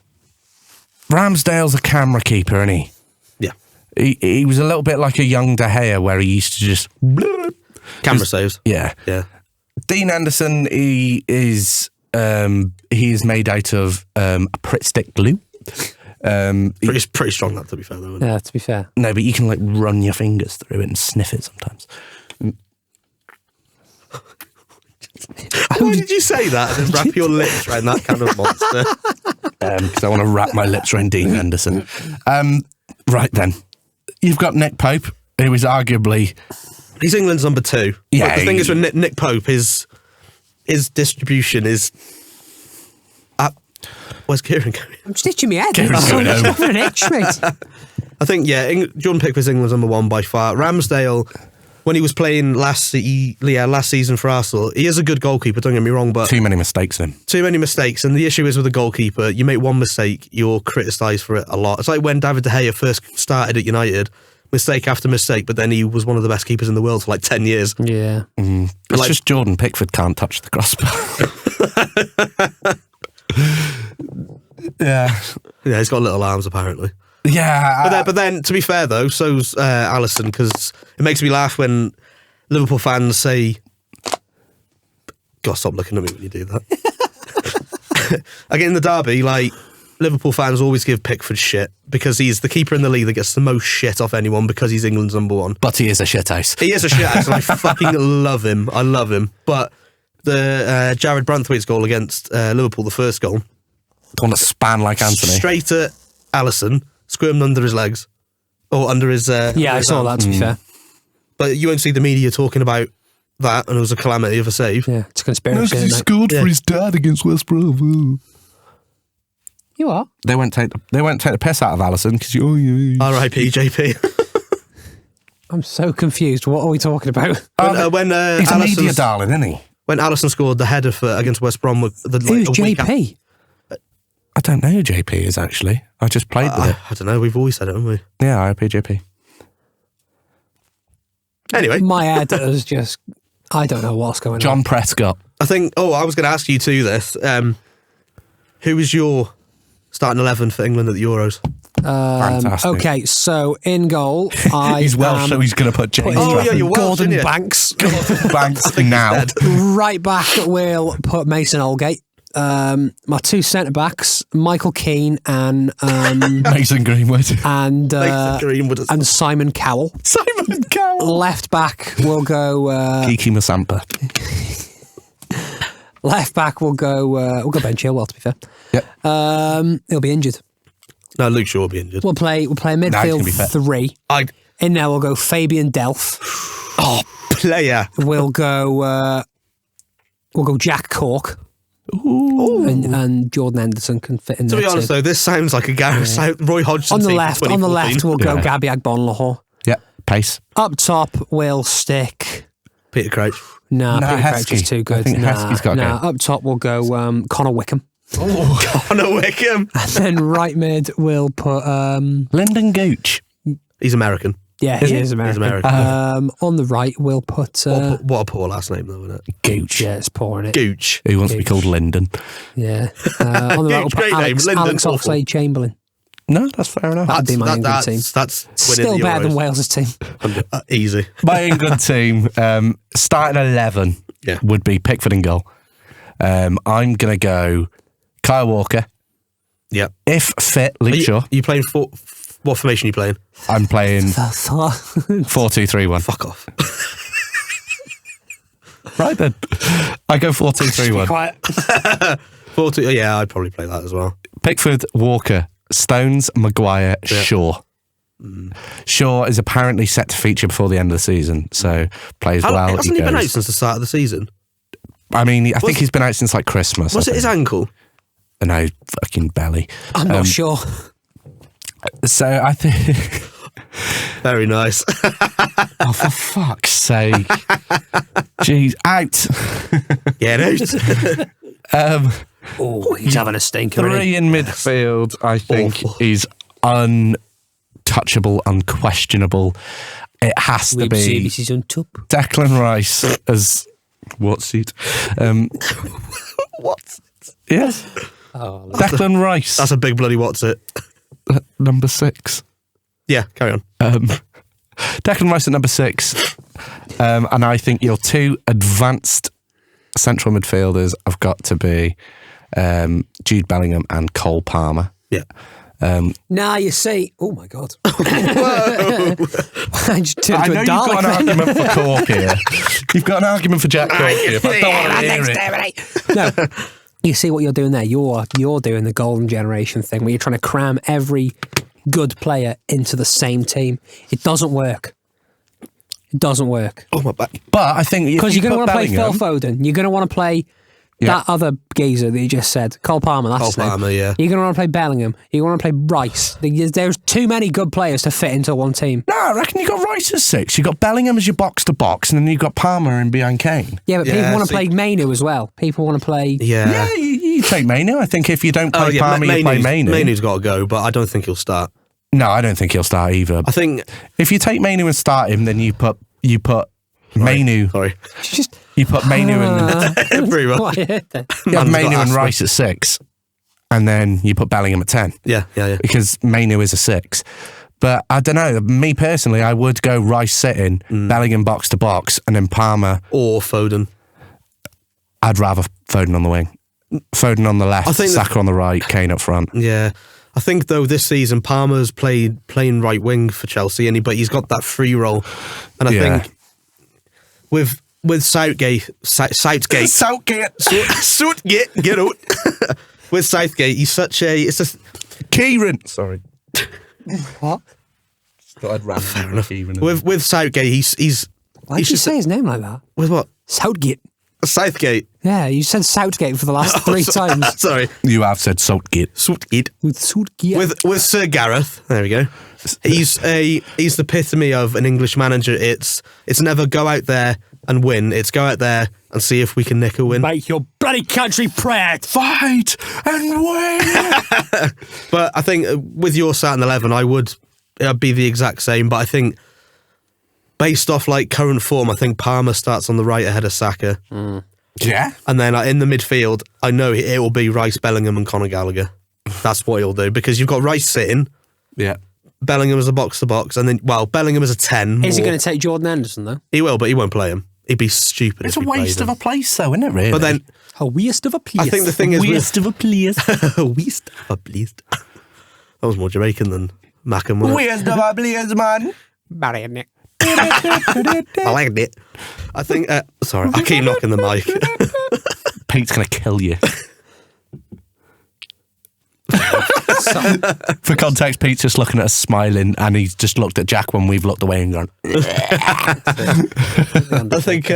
Speaker 2: Ramsdale's a camera keeper, isn't he?
Speaker 3: Yeah.
Speaker 2: He was a little bit like a young De Gea where he used to just...
Speaker 3: Camera saves.
Speaker 2: Yeah.
Speaker 3: Yeah.
Speaker 2: Dean Anderson, he is made out of Pritt stick glue.
Speaker 3: Pretty strong, that, to be fair, though. Isn't it?
Speaker 1: Yeah, to be fair.
Speaker 2: No, but you can like run your fingers through it and sniff it sometimes.
Speaker 3: Why did you say that and then wrap your lips around that kind of monster?
Speaker 2: Because I want to wrap my lips around Dean Anderson. Right then, you've got Nick Pope, who is arguably...
Speaker 3: He's England's number 2.
Speaker 2: Yeah,
Speaker 3: But the thing is with Nick Pope, his distribution is... Where's Kieran going?
Speaker 1: I'm just itching my head.
Speaker 2: Kieran's going home.
Speaker 1: I'm an itch, mate.
Speaker 3: I think, Jordan Pickford's England's number 1 by far. Ramsdale, when he was playing last season for Arsenal, he is a good goalkeeper, don't get me wrong, but
Speaker 2: Too many mistakes in him.
Speaker 3: too many mistakes. And the issue is with a goalkeeper, you make one mistake, you're criticised for it a lot. It's like when David De Gea first started at United, mistake after mistake, but then he was one of the best keepers in the world for like 10 years.
Speaker 1: Yeah.
Speaker 2: It's
Speaker 3: Like-
Speaker 2: just Jordan Pickford can't touch the crossbar. Yeah.
Speaker 3: Yeah, he's got little arms apparently.
Speaker 2: Yeah.
Speaker 3: But then, to be fair though, so's Alisson, because it makes me laugh when Liverpool fans say, "God, stop looking at me when you do that." Again, in the derby, like Liverpool fans always give Pickford shit because he's the keeper in the league that gets the most shit off anyone because he's England's number 1.
Speaker 2: But he is a shithouse.
Speaker 3: He is a shit ass, and I fucking love him. I love him. But the Jared Branthwaite's goal against Liverpool, the first goal,
Speaker 2: Don't want to span like Anthony.
Speaker 3: straight at Alisson, squirmed under his legs or under his.
Speaker 1: Yeah, I saw that, to be fair.
Speaker 3: But you won't see the media talking about that, and it was a calamity of a save.
Speaker 1: Yeah, it's a conspiracy. Isn't it?
Speaker 2: scored
Speaker 3: Yeah.
Speaker 2: his dad against West Brom.
Speaker 1: You are?
Speaker 2: They won't take the piss out of Alisson because
Speaker 3: R.I.P. JP.
Speaker 1: I'm so confused. What are we talking about?
Speaker 3: when
Speaker 2: he's a media
Speaker 3: Alisson's-
Speaker 2: darling, isn't he?
Speaker 3: when Alisson scored the header against West Brom, with the
Speaker 1: Who's
Speaker 3: a week after-
Speaker 1: JP?
Speaker 2: I don't know who JP is actually. I just played with it.
Speaker 3: I don't know. We've always said it, haven't we?
Speaker 2: Yeah, I pay JP.
Speaker 3: Anyway,
Speaker 1: My head is just... I don't know what's going on.
Speaker 2: John Prescott.
Speaker 3: I think. Oh, I was going to ask you too. This. Who was your starting 11 for England at the Euros?
Speaker 2: Fantastic.
Speaker 1: Okay, so in goal,
Speaker 2: He's Welsh, so he's going to put James
Speaker 3: Oh, yeah, you're Welsh,
Speaker 1: Gordon
Speaker 3: aren't you?
Speaker 1: Banks.
Speaker 2: Banks now.
Speaker 1: Right back, we'll put Mason Holgate. My 2 centre-backs, Michael Keane and
Speaker 2: Mason Greenwood.
Speaker 3: Mason Greenwood is-
Speaker 1: and Simon Cowell.
Speaker 2: Simon Cowell.
Speaker 1: Left back, we'll go...
Speaker 2: Kiki Masampa.
Speaker 1: Left back will go Ben Chilwell, to be fair.
Speaker 2: Yep.
Speaker 1: He'll be injured.
Speaker 3: No, Luke Shaw will be injured.
Speaker 1: We'll play midfield 3. In there we'll go Fabian Delph.
Speaker 3: Player.
Speaker 1: We'll go Jack Cork.
Speaker 2: Ooh.
Speaker 1: And Jordan Henderson can fit in
Speaker 3: To
Speaker 1: there
Speaker 3: be honest,
Speaker 1: too.
Speaker 3: though, this sounds like a Gareth South, Roy Hodgson
Speaker 1: On the
Speaker 3: team
Speaker 1: left,
Speaker 3: for 2014.
Speaker 1: we'll go Gabby Agbonlahor.
Speaker 2: Yep. Pace.
Speaker 1: Up top, we'll stick.
Speaker 3: Peter Crouch.
Speaker 1: Nah, Peter Crouch is
Speaker 2: Hesketh.
Speaker 1: too good.
Speaker 2: I think Hesketh's got to go.
Speaker 1: Up top, we'll go Connor Wickham.
Speaker 3: Connor Wickham.
Speaker 1: And then right mid, we'll put.
Speaker 2: Lyndon Gooch.
Speaker 3: He's American.
Speaker 1: Yeah, he is American.
Speaker 3: He's American.
Speaker 1: On the right, we'll put.
Speaker 3: What a poor last name, though, isn't it?
Speaker 2: Gooch.
Speaker 1: Yeah, it's poor, isn't it?
Speaker 3: Gooch.
Speaker 2: Who wants to be called Lyndon?
Speaker 1: Yeah. On the right, we'll
Speaker 3: Gooch,
Speaker 1: put
Speaker 3: great name.
Speaker 1: Alex
Speaker 3: Lyndon, awful.
Speaker 1: Oxlade-Chamberlain.
Speaker 2: No, that's fair enough.
Speaker 1: That'd be my England team.
Speaker 3: That's
Speaker 1: Still better than Wales's team.
Speaker 3: Easy.
Speaker 2: My England team, starting 11 would be Pickford and goal. I'm going to go Kyle Walker.
Speaker 3: Yeah.
Speaker 2: If fit, Luke Shaw.
Speaker 3: You playing what formation are you playing?
Speaker 2: I'm playing 4-2-3-1.
Speaker 3: Fuck off.
Speaker 2: Right then. I go 4-2-3-1.
Speaker 1: Quiet.
Speaker 3: 4-2. Yeah, I'd probably play that as well.
Speaker 2: Pickford, Walker, Stones, Maguire, Shaw. Shaw is apparently set to feature before the end of the season, so plays well.
Speaker 3: Hasn't he been out since the start of the season?
Speaker 2: I mean, I think he's been out since like Christmas.
Speaker 3: Was it his ankle?
Speaker 2: No, fucking belly.
Speaker 1: I'm not sure.
Speaker 2: So I think...
Speaker 3: Very nice.
Speaker 2: Oh, for fuck's sake. Jeez, out.
Speaker 3: Get out.
Speaker 1: Oh, he's having a stinker.
Speaker 2: 3 in midfield, I think, is untouchable, unquestionable. It has to be Declan Rice as... What's it?
Speaker 3: What?
Speaker 2: Yes. Declan Rice.
Speaker 3: That's a big bloody what's it.
Speaker 2: Number 6.
Speaker 3: Yeah, carry on.
Speaker 2: Declan Rice at number 6. And I think your 2 advanced central midfielders have got to be Jude Bellingham and Cole Palmer.
Speaker 3: Yeah.
Speaker 1: Nah, you see. Oh my God. I just turned
Speaker 2: I
Speaker 1: to
Speaker 2: know
Speaker 1: a
Speaker 2: you've got an
Speaker 1: Dalek.
Speaker 2: argument for Cork here. You've got an argument for Jack Cork here, but I don't want to hear it.
Speaker 1: No, you see what you're doing there. You're doing the golden generation thing where you're trying to cram every good player into the same team. It doesn't work. It doesn't work.
Speaker 3: Oh, my back.
Speaker 2: But I think
Speaker 1: Because you're going to want to play Phil
Speaker 2: Bellingham,
Speaker 1: Foden. You're going to want to play that other geezer that you just said, Cole Palmer. That's his name.
Speaker 3: Palmer, yeah.
Speaker 1: You're going to want to play Bellingham. You're going to want to play Rice. There's too many good players to fit into one team.
Speaker 2: No, I reckon you got Rice as 6. You got Bellingham as your box to box, and then you got Palmer in behind Kane.
Speaker 1: Yeah, but people want to play Mainu as well. People want to play.
Speaker 3: Yeah.
Speaker 2: Yeah, you take Mainu. I think if you don't play Palmer, you play Mainu.
Speaker 3: Mainu's got to go, but I don't think he'll start.
Speaker 2: No, I don't think he'll start either.
Speaker 3: I think
Speaker 2: If you take Mainu and start him, then you put Mainu.
Speaker 3: Sorry.
Speaker 1: Just
Speaker 2: You put Mainu and
Speaker 3: Very well.
Speaker 1: what I heard there.
Speaker 2: you have
Speaker 3: Man's got
Speaker 2: Mainu and
Speaker 3: asthma.
Speaker 2: Rice at 6, and then you put Bellingham at 10
Speaker 3: Yeah.
Speaker 2: because Mainu is a 6. But I don't know. Me personally, I would go Rice sitting, Bellingham box to box, and then Palmer.
Speaker 3: Or Foden.
Speaker 2: I'd rather Foden on the wing, Foden on the left,
Speaker 3: I think
Speaker 2: Saka on the right, Kane up front.
Speaker 3: Yeah. I think, though, this season, Palmer's playing right wing for Chelsea, but he's got that free role. And I think with Southgate, get out. With Southgate, he's such a...
Speaker 2: Kieran. Sorry.
Speaker 1: What?
Speaker 2: Thought I'd ran Kieran.
Speaker 3: With Southgate, he's
Speaker 1: Why did you say his name like that?
Speaker 3: with what?
Speaker 1: Southgate.
Speaker 3: Southgate.
Speaker 1: Yeah, you said Southgate for the last 3 times.
Speaker 3: Sorry.
Speaker 2: You have said Southgate.
Speaker 3: Southgate.
Speaker 1: With Southgate.
Speaker 3: With Sir Gareth, there we go. He's the epitome of an English manager. It's never go out there and win. It's go out there and see if we can nick a win.
Speaker 1: Make your bloody country proud.
Speaker 2: Fight and win.
Speaker 3: But I think with your starting 11, it'd be the exact same. But I think based off like current form, I think Palmer starts on the right ahead of Saka.
Speaker 2: Yeah.
Speaker 3: And then in the midfield, I know it will be Rice, Bellingham and Conor Gallagher. That's what he'll do because you've got Rice sitting.
Speaker 2: Yeah.
Speaker 3: Bellingham as a box-to-box, and then, Bellingham as a 10.
Speaker 1: Is he going to take Jordan Henderson, though?
Speaker 3: He will, but he won't play him. He'd be stupid
Speaker 2: It's
Speaker 3: if
Speaker 2: a
Speaker 3: he played
Speaker 2: waste
Speaker 3: him.
Speaker 2: of a place, though, isn't it, really?
Speaker 3: But then,
Speaker 1: A waste of a place.
Speaker 3: I think the thing is...
Speaker 2: waste of a place.
Speaker 3: A waste of a place. That was more Jamaican than Mackham, wasn't it?
Speaker 2: Waste of a place, man.
Speaker 1: Marionette.
Speaker 3: I liked it. I think... sorry, I keep knocking the mic.
Speaker 2: Pete's going to kill you. For context, Pete's just looking at us smiling, and he's just looked at Jack when we've looked away and gone.
Speaker 3: I think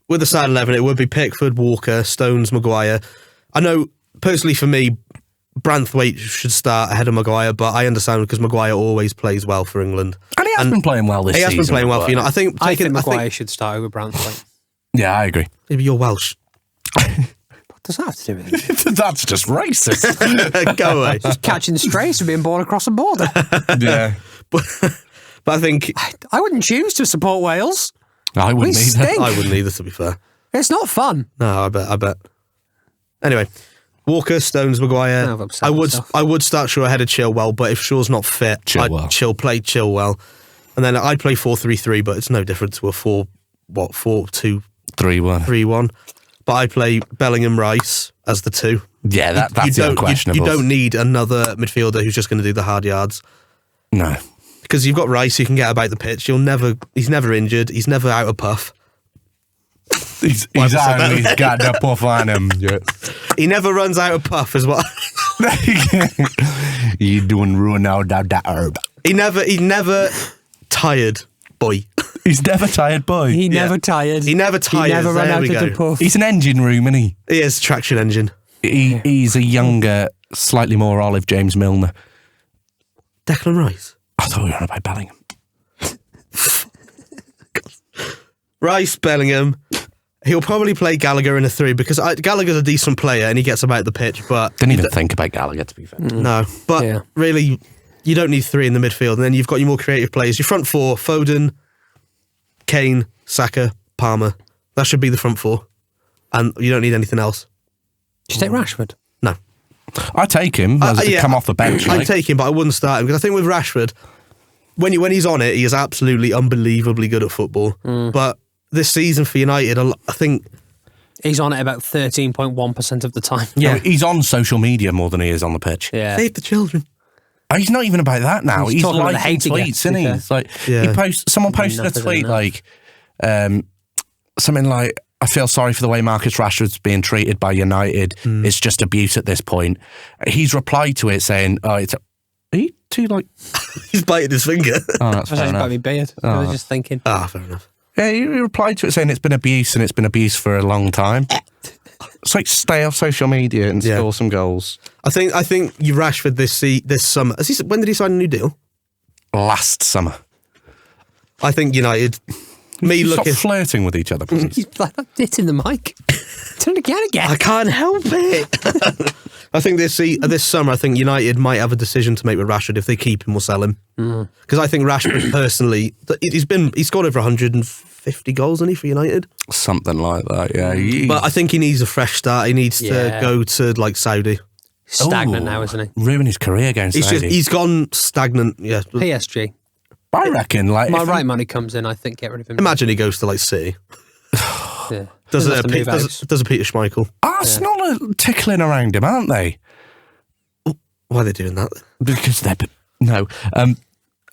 Speaker 3: with the side 11, it would be Pickford, Walker, Stones, Maguire. I know, personally for me, Branthwaite should start ahead of Maguire, but I understand because Maguire always plays well for England.
Speaker 2: And he has been playing well this season.
Speaker 3: He has been playing well for United.
Speaker 1: I think Maguire should start over Branthwaite.
Speaker 2: Yeah, I agree.
Speaker 3: Maybe you're Welsh.
Speaker 1: What does that have to do with it?
Speaker 2: That's just racist.
Speaker 3: Go away.
Speaker 1: Just catching strays from being born across a border.
Speaker 2: Yeah.
Speaker 3: But I think...
Speaker 1: I wouldn't choose to support Wales.
Speaker 2: I wouldn't
Speaker 1: We
Speaker 2: either.
Speaker 1: stink.
Speaker 3: I wouldn't either, to be fair.
Speaker 1: It's not fun.
Speaker 3: No, I bet. Anyway, Walker, Stones, Maguire.
Speaker 1: I've upset myself.
Speaker 3: I would start Shaw ahead of Chilwell, but if Shaw's not fit,
Speaker 2: Chilwell.
Speaker 3: I'd Chilwell. And then I'd play 4-3-3, but it's no different to a 4-2-3-1.
Speaker 2: 3-1.
Speaker 3: But I play Bellingham, Rice as the two.
Speaker 2: Yeah, that's unquestionable.
Speaker 3: You don't need another midfielder who's just going to do the hard yards.
Speaker 2: No.
Speaker 3: Because you've got Rice who can get about the pitch. He's never injured. He's never out of puff.
Speaker 2: He's got the puff on him. Yeah.
Speaker 3: He never runs out of puff as well.
Speaker 2: You doing Ronaldo that herb.
Speaker 3: He never tired, boy.
Speaker 2: He's never tired, boy.
Speaker 1: He never tired.
Speaker 3: He never tires.
Speaker 1: He never ran
Speaker 3: There
Speaker 1: out
Speaker 3: we
Speaker 1: of the
Speaker 3: go.
Speaker 1: puff.
Speaker 2: He's an engine room, isn't he?
Speaker 3: He is traction engine.
Speaker 2: He's a younger, slightly more olive James Milner.
Speaker 3: Declan Rice.
Speaker 2: I thought we were on about Bellingham.
Speaker 3: Rice, Bellingham. He'll probably play Gallagher in a 3 because Gallagher's a decent player and he gets about the pitch, but...
Speaker 2: Didn't even think about Gallagher, to be fair.
Speaker 3: No, but really, you don't need 3 in the midfield, and then you've got your more creative players. Your front 4, Foden, Kane, Saka, Palmer. That should be the front 4. And you don't need anything else.
Speaker 1: Should you take Rashford?
Speaker 3: No.
Speaker 2: I take him as he come off the bench.
Speaker 3: I'd take him, but I wouldn't start him because I think with Rashford, when he's on it, he is absolutely unbelievably good at football. But this season for United, I think...
Speaker 1: He's on it about 13.1% of the time.
Speaker 2: Yeah, he's on social media more than he is on the pitch.
Speaker 1: Yeah.
Speaker 3: Save the children.
Speaker 2: He's not even about that now. He's
Speaker 1: talking about the
Speaker 2: liking
Speaker 1: hate he
Speaker 2: tweets,
Speaker 1: gets,
Speaker 2: isn't he?
Speaker 1: yeah.
Speaker 2: It's like
Speaker 3: Yeah.
Speaker 2: someone posted a
Speaker 1: Nothing
Speaker 2: tweet
Speaker 1: enough.
Speaker 2: like something like, I feel sorry for the way Marcus Rashford's being treated by United. It's just abuse at this point. He's replied to it saying, "Oh, are you too like?"
Speaker 3: He's biting his finger.
Speaker 2: Oh, that's fair
Speaker 1: I
Speaker 2: enough.
Speaker 1: about me beard. I was just thinking.
Speaker 3: Fair enough.
Speaker 2: Yeah, he replied to it saying it's been abuse and it's been abuse for a long time. It's like stay off social media and score some goals.
Speaker 3: I think you Rashford this summer. When did he sign a new deal?
Speaker 2: Last summer.
Speaker 3: I think United.
Speaker 2: Stop flirting with each other, please.
Speaker 1: He's like hitting the mic. Turn it again.
Speaker 3: I can't help it. I think this summer, I think United might have a decision to make with Rashford if they keep him or sell him. Because I think Rashford personally, he's scored over 150 goals, hasn't he, for United?
Speaker 2: Something like that, yeah.
Speaker 3: But I think he needs a fresh start. He needs to go to like Saudi.
Speaker 1: Stagnant now, isn't he?
Speaker 2: Ruin his career going Saudi.
Speaker 3: He's gone stagnant. Yeah.
Speaker 1: PSG.
Speaker 2: I reckon, like,
Speaker 1: My right money comes in, I think, get rid of him.
Speaker 3: Imagine he goes to like City.
Speaker 1: Yeah.
Speaker 3: Does
Speaker 1: Doesn't have to move out.
Speaker 3: a Peter Schmeichel?
Speaker 2: Arsenal are tickling around him, aren't they?
Speaker 3: Why are they doing that?
Speaker 2: Because they're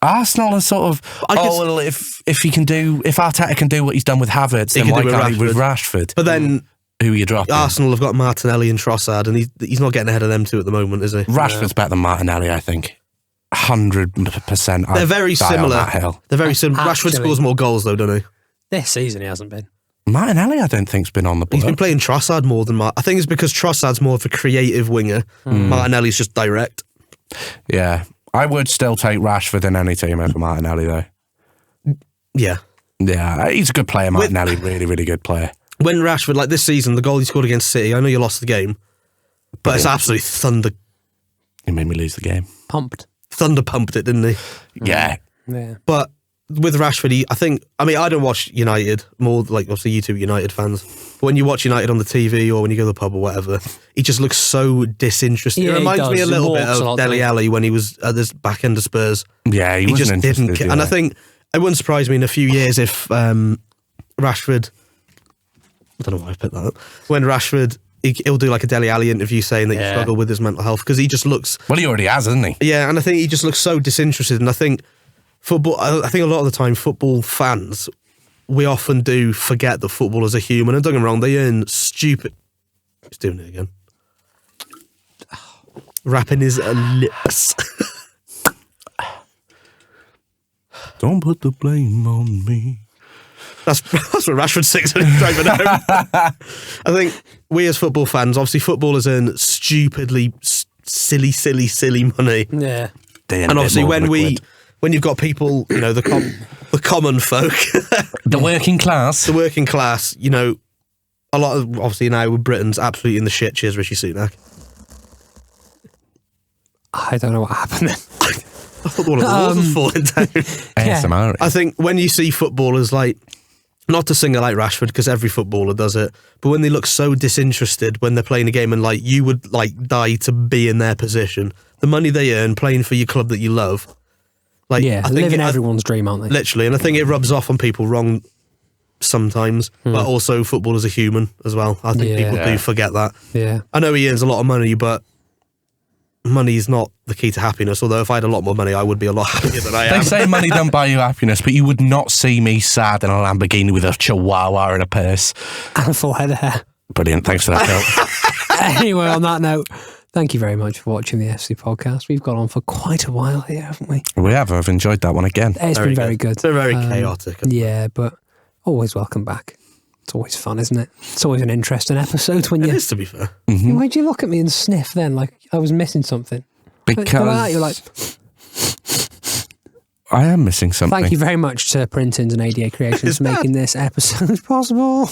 Speaker 2: Arsenal are sort of. Well, if Arteta can do what he's done with Havertz, then why can't he with Rashford?
Speaker 3: But then
Speaker 2: who are you dropping?
Speaker 3: Arsenal have got Martinelli and Trossard, and he's not getting ahead of them two at the moment, is he?
Speaker 2: Rashford's better than Martinelli, I think. 100%.
Speaker 3: They're very similar. They're very similar. Rashford scores more goals, though, doesn't he?
Speaker 1: This season he hasn't been.
Speaker 2: Martinelli, I don't think's been on the board.
Speaker 3: He's been playing Trossard more than I think it's because Trossard's more of a creative winger. Martinelli's just direct.
Speaker 2: Yeah. I would still take Rashford in any team over Martinelli, though.
Speaker 3: Yeah.
Speaker 2: Yeah, he's a good player, Martinelli. Really, really good player.
Speaker 3: When Rashford, like this season, the goal he scored against City, I know you lost the game, but it's absolutely
Speaker 2: He made me lose the game.
Speaker 3: thunder pumped it, didn't he?
Speaker 2: Yeah.
Speaker 1: Yeah.
Speaker 3: But with Rashford, I don't watch United, more like obviously you two United fans. But when you watch United on the TV or when you go to the pub or whatever, he just looks so disinterested.
Speaker 1: Yeah,
Speaker 3: it reminds me a little bit of Dele Alli when he was at this back end of Spurs.
Speaker 2: Yeah, he
Speaker 3: just didn't.
Speaker 2: Yeah.
Speaker 3: And I think it wouldn't surprise me in a few years if Rashford. I don't know why I picked that up. When Rashford, he'll do like a Dele Alli interview saying that he struggled with his mental health because he just looks.
Speaker 2: Well, he already has, hasn't he?
Speaker 3: Yeah, and I think he just looks so disinterested. And I think football. I think a lot of the time, football fans we often do forget that footballers are human. And don't get me wrong, they earn stupid... He's doing it again. Wrapping his lips.
Speaker 2: Don't put the blame on me.
Speaker 3: That's what Rashford sings when he's driving home. I think we as football fans, obviously footballers earn stupidly silly money.
Speaker 1: Yeah.
Speaker 3: And obviously when you've got people, you know, the common folk,
Speaker 2: the working class,
Speaker 3: you know, a lot of, obviously now Britain's absolutely in the shit. Cheers, Rishi Sunak.
Speaker 1: I don't know what happened then.
Speaker 3: I thought one of the walls was falling down.
Speaker 2: ASMR.
Speaker 3: I think when you see footballers like, not to single out Rashford because every footballer does it, but when they look so disinterested when they're playing a game and like you would like die to be in their position, the money they earn playing for your club that you love, like
Speaker 1: I think living everyone's dream, aren't they?
Speaker 3: Literally, and I think it rubs off on people wrong sometimes, but also footballers are human as well. I think people do forget that.
Speaker 1: Yeah,
Speaker 3: I know he earns a lot of money, but money is not the key to happiness, although if I had a lot more money, I would be a lot happier than I am.
Speaker 2: They say money don't buy you happiness, but you would not see me sad in a Lamborghini with a chihuahua in a purse.
Speaker 1: And a full head of hair.
Speaker 2: Brilliant, thanks for that, Phil.
Speaker 1: Anyway, on that note, thank you very much for watching the FC podcast. We've gone on for quite a while here, haven't we?
Speaker 2: We have. I've enjoyed that one again.
Speaker 1: It's been very good.
Speaker 3: They're very chaotic.
Speaker 1: Yeah, but always welcome back. It's always fun, isn't it? It's always an interesting episode when
Speaker 3: It
Speaker 1: you...
Speaker 3: is, to be fair.
Speaker 2: Mm-hmm.
Speaker 1: Why'd you look at me and sniff then, like I was missing something?
Speaker 2: Because
Speaker 1: You're like...
Speaker 2: I am missing something.
Speaker 1: Thank you very much to Printons and ADA Creations for making this episode possible.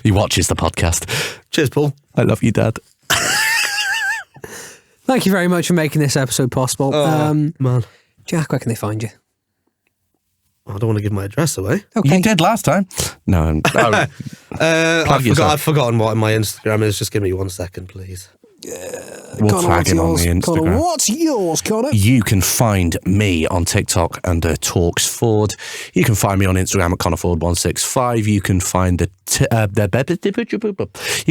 Speaker 2: He watches the podcast.
Speaker 3: Cheers, Paul.
Speaker 2: I love you, Dad.
Speaker 1: Thank you very much for making this episode possible.
Speaker 3: Man.
Speaker 1: Jack, where can they find you?
Speaker 3: I don't want to give my address away.
Speaker 1: Okay.
Speaker 2: You did last time. No.
Speaker 3: I've forgotten what my Instagram is. Just give me 1 second, please.
Speaker 2: We'll
Speaker 1: Connor,
Speaker 2: tag him on the Instagram.
Speaker 1: Connor, what's yours, Connor?
Speaker 2: You can find me on TikTok under Talks Ford. You can find me on Instagram at ConnorFord165. You can find you can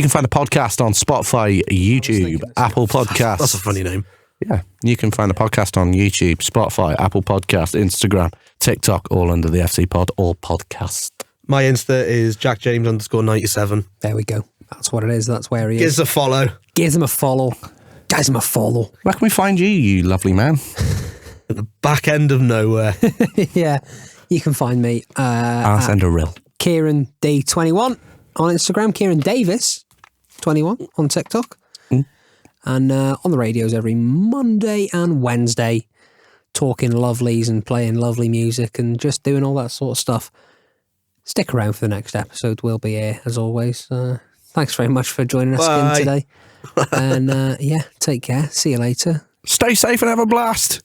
Speaker 2: find the podcast on Spotify, YouTube, Apple Podcasts.
Speaker 3: That's a funny name.
Speaker 2: Yeah, you can find the podcast on YouTube, Spotify, Apple Podcast, Instagram, TikTok, all under the FC Pod or podcast.
Speaker 3: My Insta is JackJames_97.
Speaker 1: There we go. That's what it is. That's where he
Speaker 3: Give
Speaker 1: is.
Speaker 3: us a follow.
Speaker 1: Give him a follow. Guys, him a follow.
Speaker 2: Where can we find you, you lovely man?
Speaker 3: At the back end of nowhere.
Speaker 1: Yeah, you can find me
Speaker 2: Send a reel.
Speaker 1: Kieran D21 on Instagram, Kieran Davis 21 on TikTok, and on the radios every Monday and Wednesday, talking lovelies and playing lovely music and just doing all that sort of stuff. Stick around for the next episode. We'll be here as always. Thanks very much for joining us again today. And take care. See you later.
Speaker 2: Stay safe and have a blast.